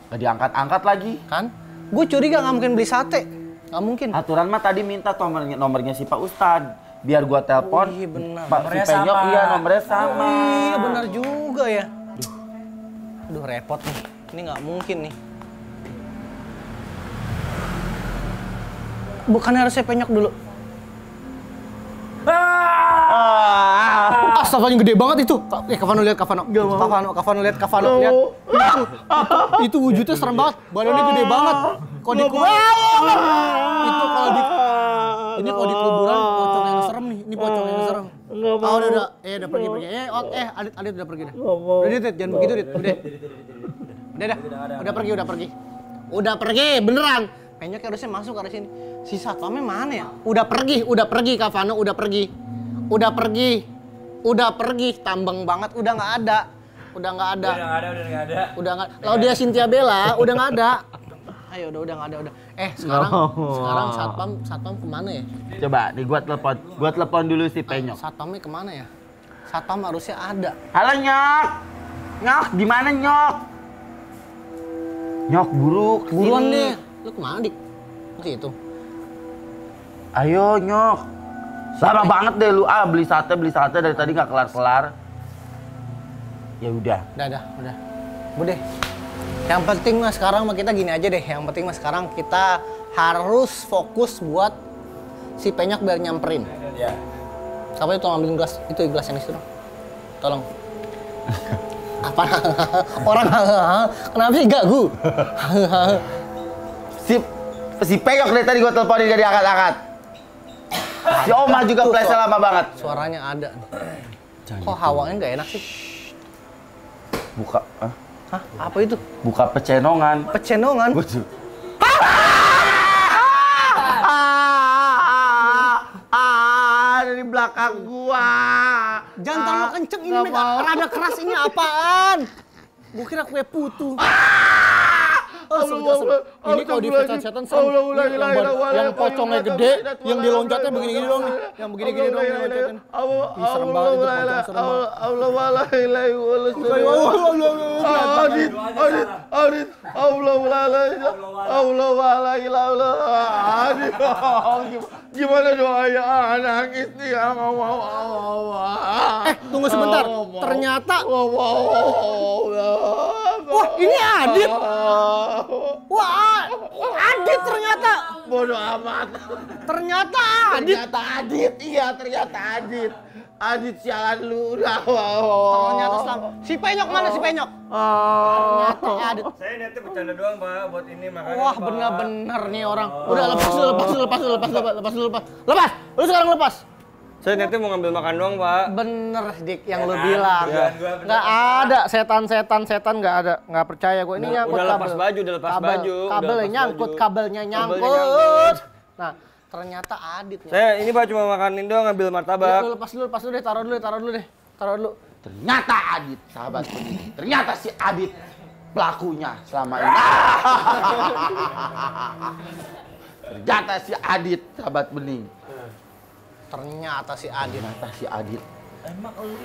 Gak diangkat-angkat lagi. Kan? Gue curiga nggak mungkin beli sate. Nggak mungkin. Aturan mah tadi minta nomornya si Pak Ustadz. Biar gua telepon. Oh, iya benar. Pak si Nomornya Penyok sama. iya nomornya sama. Iya benar juga ya. Aduh repot nih. Ini nggak mungkin nih. Bukannya harusnya Penyok dulu. Astagfirullah gede banget itu. Kavano lihat Kavano. Kavano lihat. Itu wujudnya serem banget. Badannya gede banget. Kalau di itu kalau di kuburan pocong yang serem nih. Ini pocong yang serem. Udah pergi. Adit udah pergi dah. Udah Dit, jangan begitu Dit. Udah pergi beneran. Penyok harusnya masuk ke sini. Si satpamnya mana ya? Udah pergi Kavano, udah pergi. Tambang banget, udah nggak ada. udah nggak ada. Udah nggak ada. Udah nggak. Laudia Cynthia Bella udah nggak ada. Ayo udah nggak ada udah. Sekarang satpam kemana ya? Coba nih gua telepon dulu si Penyok. Satpamnya kemana ya? Satpam harusnya ada. Halo Nyok. Nyok, di mana Nyok? Nyok Buruan deh. Lu kemana dik? Ke situ. Ayo Nyok. Lama banget deh lu beli sate dari tadi nggak kelar. Ya udah. Udah. Udah. Yang penting mah sekarang mah kita gini aja deh. Yang penting mah sekarang kita harus fokus buat si Penyok biar nyamperin. Iya. Siapa itu ngambilin gelas? Itu gelas yang di situ. Tolong. Apa? Orang kenapa sih gagu? Si Penyok dari tadi gua teleponin gak diangkat-angkat. Si Oma juga flashnya lama banget. Suaranya ada. Kok hawanya nggak enak sih? Buka. Hah? Apa itu? Buka pecenongan. Pecenongan? Betul. Dari belakang gua. Jangan terlalu kenceng ini, rada keras ini apaan? Gua kira kue putu. Ini kalau di setan-setan yang pocongnya gede, yang diloncatnya begini-gini dong nih. Yang begini-gini dong nih loncatin. Ih, serem banget itu pocong serem banget. Gimana doanya nangis nih tunggu sebentar. Ternyata wah, ini Adit. Wah, Adit ternyata. Bodoh amat. Ternyata Adit. Ternyata Adit. Adit sialan lu udah. Ternyata si Penyok mana si Penyok? Ternyata Adit. Saya niatnya bercanda doang, Pak, buat ini makanya. Wah, bener-bener nih orang. Udah lepas. Lepas. Lu sekarang lepas. Saya niatnya mau ngambil makan doang, Pak. Bener Dik yang lu bilang. Nggak ada setan nggak ada. Nggak percaya gue ini nyangkut udah kabel. lepas baju, udah lepas baju. Kabelnya Udah nyangkut, baju. kabelnya nyangkut. nyangkut. Nah, ternyata Adit. Saya ini Pak cuma makanin doang, ngambil martabak. Lu lepas dulu deh, taruh dulu. Ternyata Adit, sahabat bening. Ternyata si Adit pelakunya selama ini. Ternyata si Adit, sahabat bening. Ternyata si Adit. Emang lu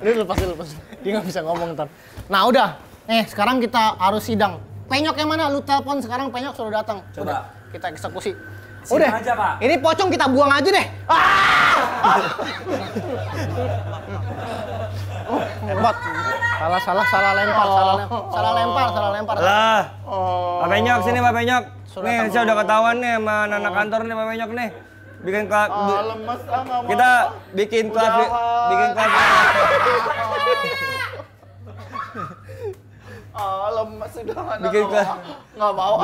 Lu lepas. Dia nggak bisa ngomong ntar. Nah udah, sekarang kita harus sidang. Penyok yang mana? Lu telepon sekarang Penyok sudah datang. Coba. Udah, kita eksekusi. Sidang Udah aja, Pak. Ini pocong kita buang aja deh. Hebat. Salah lempar. Lah. Pak Penyok sini, Pak Penyok. Nih, saya udah ketahuan nih sama anak kantor nih Pak Penyok nih. Lemes kita bikin kelas. Lemes sudah Bikin kelas. nggak mau.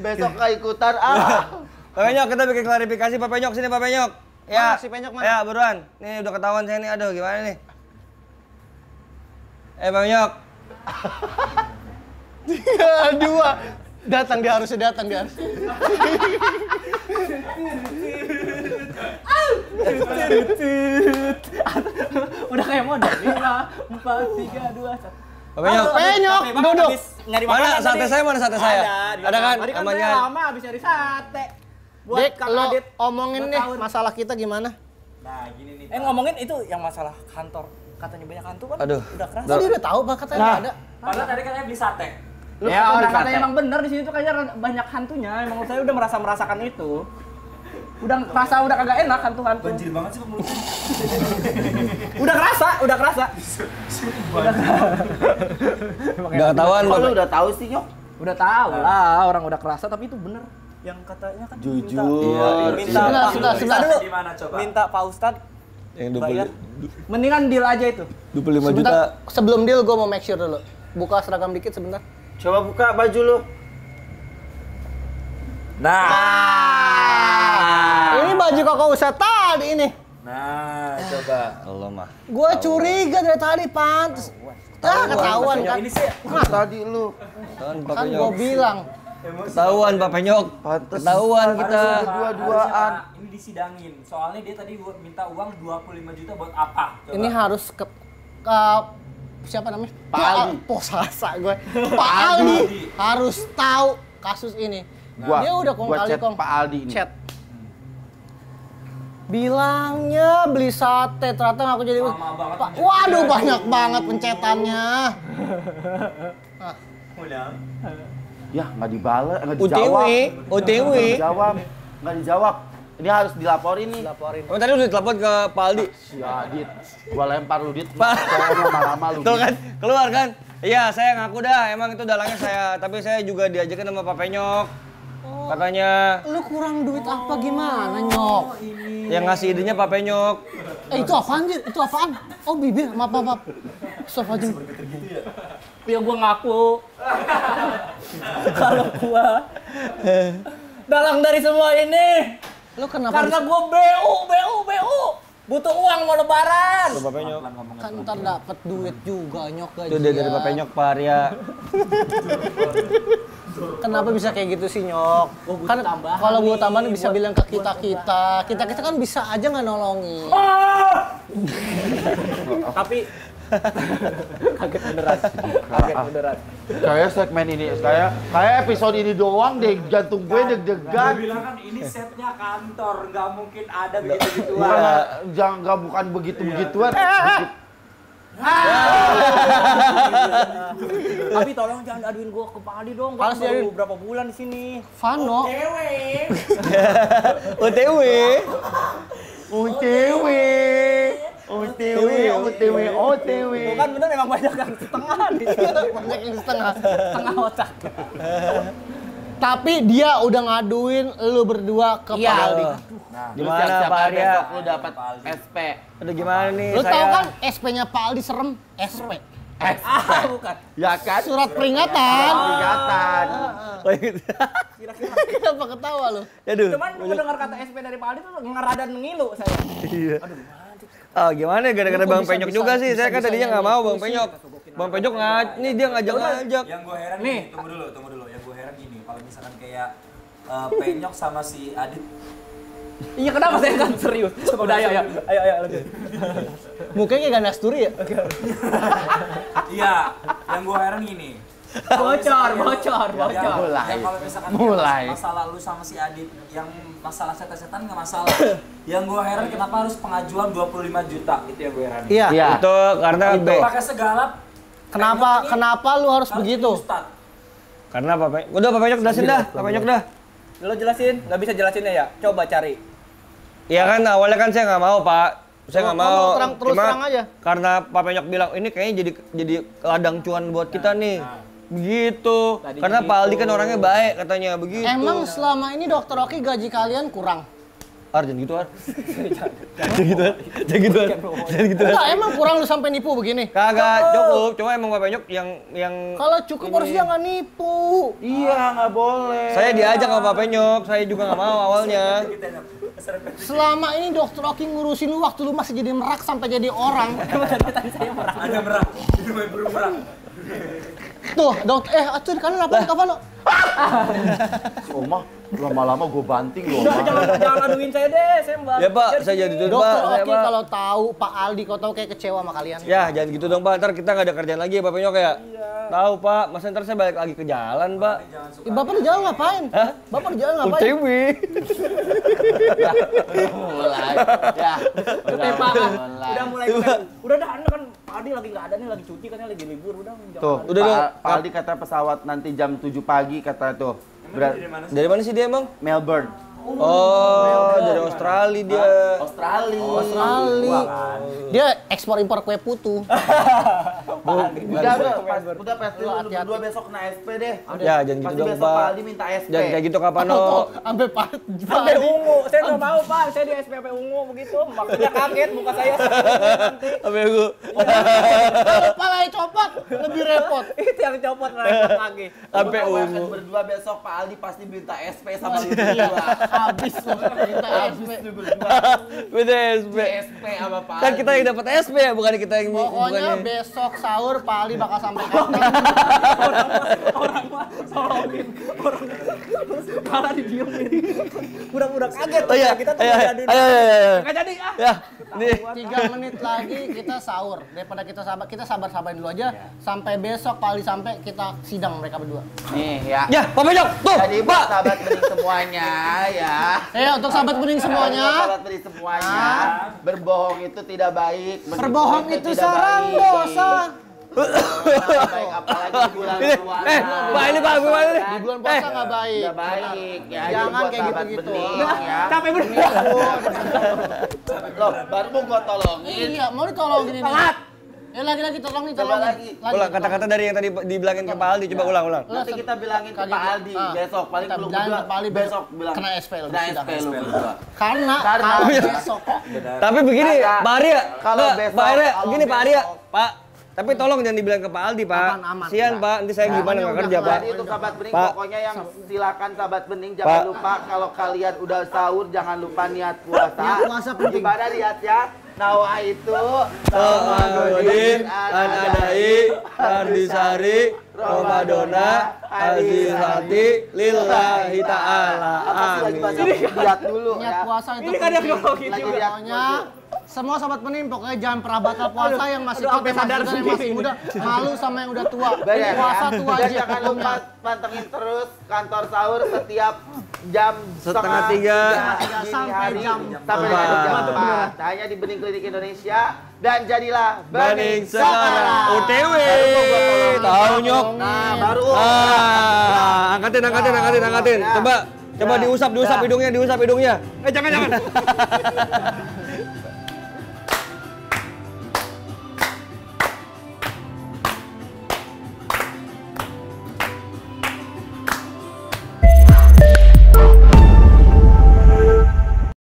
Besok nggak ikutan. Pak Penyok, kita bikin klarifikasi. Pak Penyok sini, Pak Penyok. Ya. Mana si Penyok mana? Ya, buruan. Nih udah ketahuan saya nih. Aduh, gimana nih? Pak Penyok. 2. Dia harusnya datang. Udah kayak model. 5, 4, 3, 2, 1. Pak Penyok. Penyok, duduk. Nyari Mana makanan sate tadi. saya? Mana sate saya? Ada kan? Tadi kan Amannya. saya lama habis nyari sate. Buat Dik, Kang lo Adit. omongin Buat deh tahun. masalah kita gimana? Nah, gini nih. Ngomongin itu yang masalah kantor. Katanya banyak hantu kan? Aduh. Udah keras. Oh, dia udah tahu Pak katanya nggak ada. Padahal tadi katanya beli sate. Ya, orang katanya emang bener di sini tuh kayaknya banyak hantunya. Emang saya udah merasakan itu. Udah kagak enak hantu-hantu. Banjir banget sih mulutnya. Udah kerasa. Udah ketahuan, Kok Pak. lu udah tahu sih, Nyok? Udah tahu lah, orang udah kerasa tapi itu bener. Yang katanya kan Jujur. minta Sebentar. dulu. Di mana coba? Minta Pak Ustadz Yang bayar. Mendingan deal aja itu. 25 juta. Sebentar, sebelum deal gue mau make sure dulu. Buka seragam dikit sebentar. Coba buka baju lu. Nah. Ini baju kakak Ustadz tadi ini. Nah, coba. Allah mah. Gue curiga dari tadi pantes. Ketahuan kan. Ini sih Tadi lu. Pak Kan gue Penyok. bilang. Ketahuan Pak Penyok. Ketahuan kita. Dua-duaan. ini disidangin. Soalnya dia tadi minta uang 25 juta buat apa? Coba. Ini harus siapa namanya? Pak Aldi. Posasa gue. Pak Aldi harus tahu kasus ini. Dia udah kong kali chat kong. Pak Aldi ini. Chat. Bilangnya beli sate, ternyata ngaku jadi waduh banyak banget pencetannya. Ya nggak dibalas, nggak dijawab. OTW. Nggak dijawab. Ini harus dilaporin nih. Oh, tadi udah telepon ke Pak Aldi. Ya, Dit. Gua lempar lu, Dit. Pokoknya lama-lama lu. Tuh kan, keluar kan? Iya, saya ngaku dah. Emang itu dalangnya saya. Tapi saya juga diajakin sama Pak Penyok. Katanya Lu kurang duit apa gimana, Nyok? yang ngasih idenya Pak Penyok. Itu apaan, Dit? Itu apaan? Oh, bibir. Maaf. Astagfirullahaladzim. Ya gua ngaku. Kalau gua dalang dari semua ini. Lu kenapa? Karena gua BU. Butuh uang mau lebaran. Tuh Pak Penyok. Kan ntar dapet duit juga, Nyok, gajian. Itu dia dari Pak Penyok, Pak Arya. Kenapa bisa kayak gitu sih, Nyok? Kan kalau gua tambahin bisa bilang ke kita kan bisa aja nggak nolongin. Tapi kaget beneran. Kayak segmen ini, kayak episode ini doang deh, jantung gue deg-degan. bilang kan ini setnya kantor, nggak mungkin ada Bukan begitu-begituan. Tapi tolong jangan aduin gua ke Pak Aldi dong. Gua Harus baru diaduin. berapa bulan di sini. Vano. OTW. OTW. Bukan bener emang banyak yang setengah di sini. Banyak yang setengah. Setengah otak. Tapi dia udah ngaduin lu berdua ke Pak Aldi. Nah, Gimana, siap-siap Pak Arya? besok lu dapat SP. Aduh gimana nih Lu saya? tahu kan SP-nya Pak Aldi serem? SP. Bukan. Ya kan? Surat peringatan. Peringatan. Oh, gitu. Kenapa ketawa lu? Aduh. Cuman mendengar kata SP dari Pak Aldi tuh ngerada ngilu saya. Oh gimana gara-gara Bang Penyok juga sih. Saya kan tadinya nggak mau Bang Penyok. Bang Penyok nih dia ngajak-ngajak. Yang gue heran Nih. tunggu dulu. Yang gue heran gini, kalau misalkan kayak Penyok sama si Adit. Iya kenapa saya kan serius? Udah ayo lanjut. Mukanya kayak ganas duri ya? Iya, yang gue heran gini. Bocor. Yang kalau misalkan Mulai. masalah lu sama si Adit, yang masalah setan-setan nggak masalah. Yang gue heran kenapa harus pengajuan 25 juta, itu yang gue heran. Iya. Itu karena Pakai segala. Kenapa lu harus begitu? karena Pak Penyok. Udah Pak Penyok jelasin dah, Pak Penyok dah. Lo jelasin? Nggak bisa jelasinnya ya? Coba cari. Iya kan awalnya kan saya nggak mau Pak. Saya nggak mau. Terus terang aja. Karena Pak Penyok bilang ini kayaknya jadi ladang cuan buat kita nih. Begitu. Karena Pak Aldi kan orangnya baik katanya begitu. Emang selama ini Dokter Oki gaji kalian kurang? Jangan gitu Jangan gitu. Enggak, emang kurang lu sampai nipu begini? Kagak cukup, cuma emang Pak Penyok yang Kalau cukup harus dia nggak nipu. Iya, nggak boleh. saya diajak sama Pak Penyok, saya juga nggak mau awalnya. Selama ini Dokter Oki ngurusin lu waktu lu masih jadi merak sampai jadi orang. Ada merah, itu main burung merah. Tuh, tuh di kanan apa lo? Oma, lama-lama gue banting loh. Udah jangan aduin saya deh, saya mbak. Ya Pak, saya jadi itu Pak. Dokter Saya, Oki Pak. kalau tahu Pak Aldi kau tahu kayak kecewa sama kalian. Ya jangan gitu dong Pak, ntar kita nggak ada kerjaan lagi ya Pak Penyok ya. Tahu Pak, masa ntar saya balik lagi ke jalan Pak. Bapak di jalan ngapain? Hah? Bapak di jalan ngapain? UTW. Mulai. Ya. Udah mulai udah dah Anda kan Pak Aldi lagi nggak ada nih, lagi cuti kan lagi libur udah. Tuh, Udah dong. Pak Aldi kata pesawat nanti jam 7 pagi kata tuh. Dari mana sih dia emang? Melbourne. Oh, dari Australia dia. Australia. Dia ekspor impor kue putu. Udah pasti lu berdua besok kena SP deh. Ya jangan gitu Pasti dong besok Pak Pak. Aldi minta SP. Jangan kayak gitu Kapano. Sampai Pak Sampai ungu, saya nggak mau Pak, saya di SPP ungu begitu, maksudnya kaget muka saya nanti. Apa aku? Kalau palanya copot lebih repot. Itu yang copot repot lagi. Sampai Pokoknya ungu. berdua besok Pak Aldi pasti minta SP sama lu berdua. Habis lu minta SP. Lu berdua Beda SP. SP sama Pak Kan Aldi. kita yang dapat SP ya, bukan kita yang Pokoknya bukannya. besok sahur Pak Aldi bakal sampai kantor. Orang mah tolongin orang terus malah didiemin. Udah kaget. Oh iya. Kita tuh Ayo, nggak jadi. ayo. Nggak jadi ah. Ya, 3 menit lagi kita sahur. Daripada kita sabar-sabarin dulu aja sampai besok kali sampai kita sidang mereka berdua. Nih ya. Ya, Pak Bejok, tuh. Jadi buat sahabat bening semuanya ya. Untuk sahabat bening semuanya. Untuk sahabat bening semuanya. Berbohong itu tidak baik. Berbohong itu tidak sarang baik. dosa. Baik apalagi di bulan puasa. Pak ini Pak, gimana nih? Di bulan puasa nggak baik. Tidak baik ya. Jangan Jadi buat kayak sahabat gitu-gitu. bening, Udah, ya. Capek bener. Loh, baru mau gua tolongin. Iya, mau ditolongin ini. Ya lagi tolong nih, Coba lagi. Ulang kata-kata dari yang tadi dibilangin ke Pak Aldi, coba ulang. Nanti kita bilangin ke Pak Aldi besok paling kita belum bilangin berdua. ke Pak Aldi Besok bilang. kena SP lu Kena sidang. SP lu berdua. Karena Karena- kalau besok Tapi begini, Kagak. Pak Arya. Kalau Nggak, besok- Pak Arya, kalau gini Pak Arya. besok- Pak, tapi tolong jangan dibilang ke Pak Aldi, Pak. Aman. Sian, Pak. Nanti saya gimana nggak kerja, Pak. Jadi untuk sahabat bening Pak. pokoknya yang silakan sahabat bening Pak. jangan lupa kalau kalian udah sahur jangan lupa niat puasa. Niat puasa penting. Gimana niatnya? Nawa itu Ramadan anadai Ardisari Ramadona Azizati Lillahi Ta'ala. Apa sih lagi bahasa niat dulu niat ya. puasa itu Ini kan dia penting. ngomongin Lagi juga. niat Pokoknya semua sahabat bening pokoknya jangan pernah batal puasa yang masih aduh, sampai kita sadar yang sendiri. masih muda malu sama yang udah tua. Bener, Puasa ya. tua Dan aja. jangan lupa pantengin terus kantor sahur setiap jam Setengah tiga. dini Sampai hari, jam sampai dengan empat. jam 4. Hanya di Bening Klinik Indonesia dan jadilah Bening sekarang. OTW. Baru mau gua tolongin. Tahu nyok. Nah, baru. Angkatin. Coba Ya. diusap hidungnya. Jangan.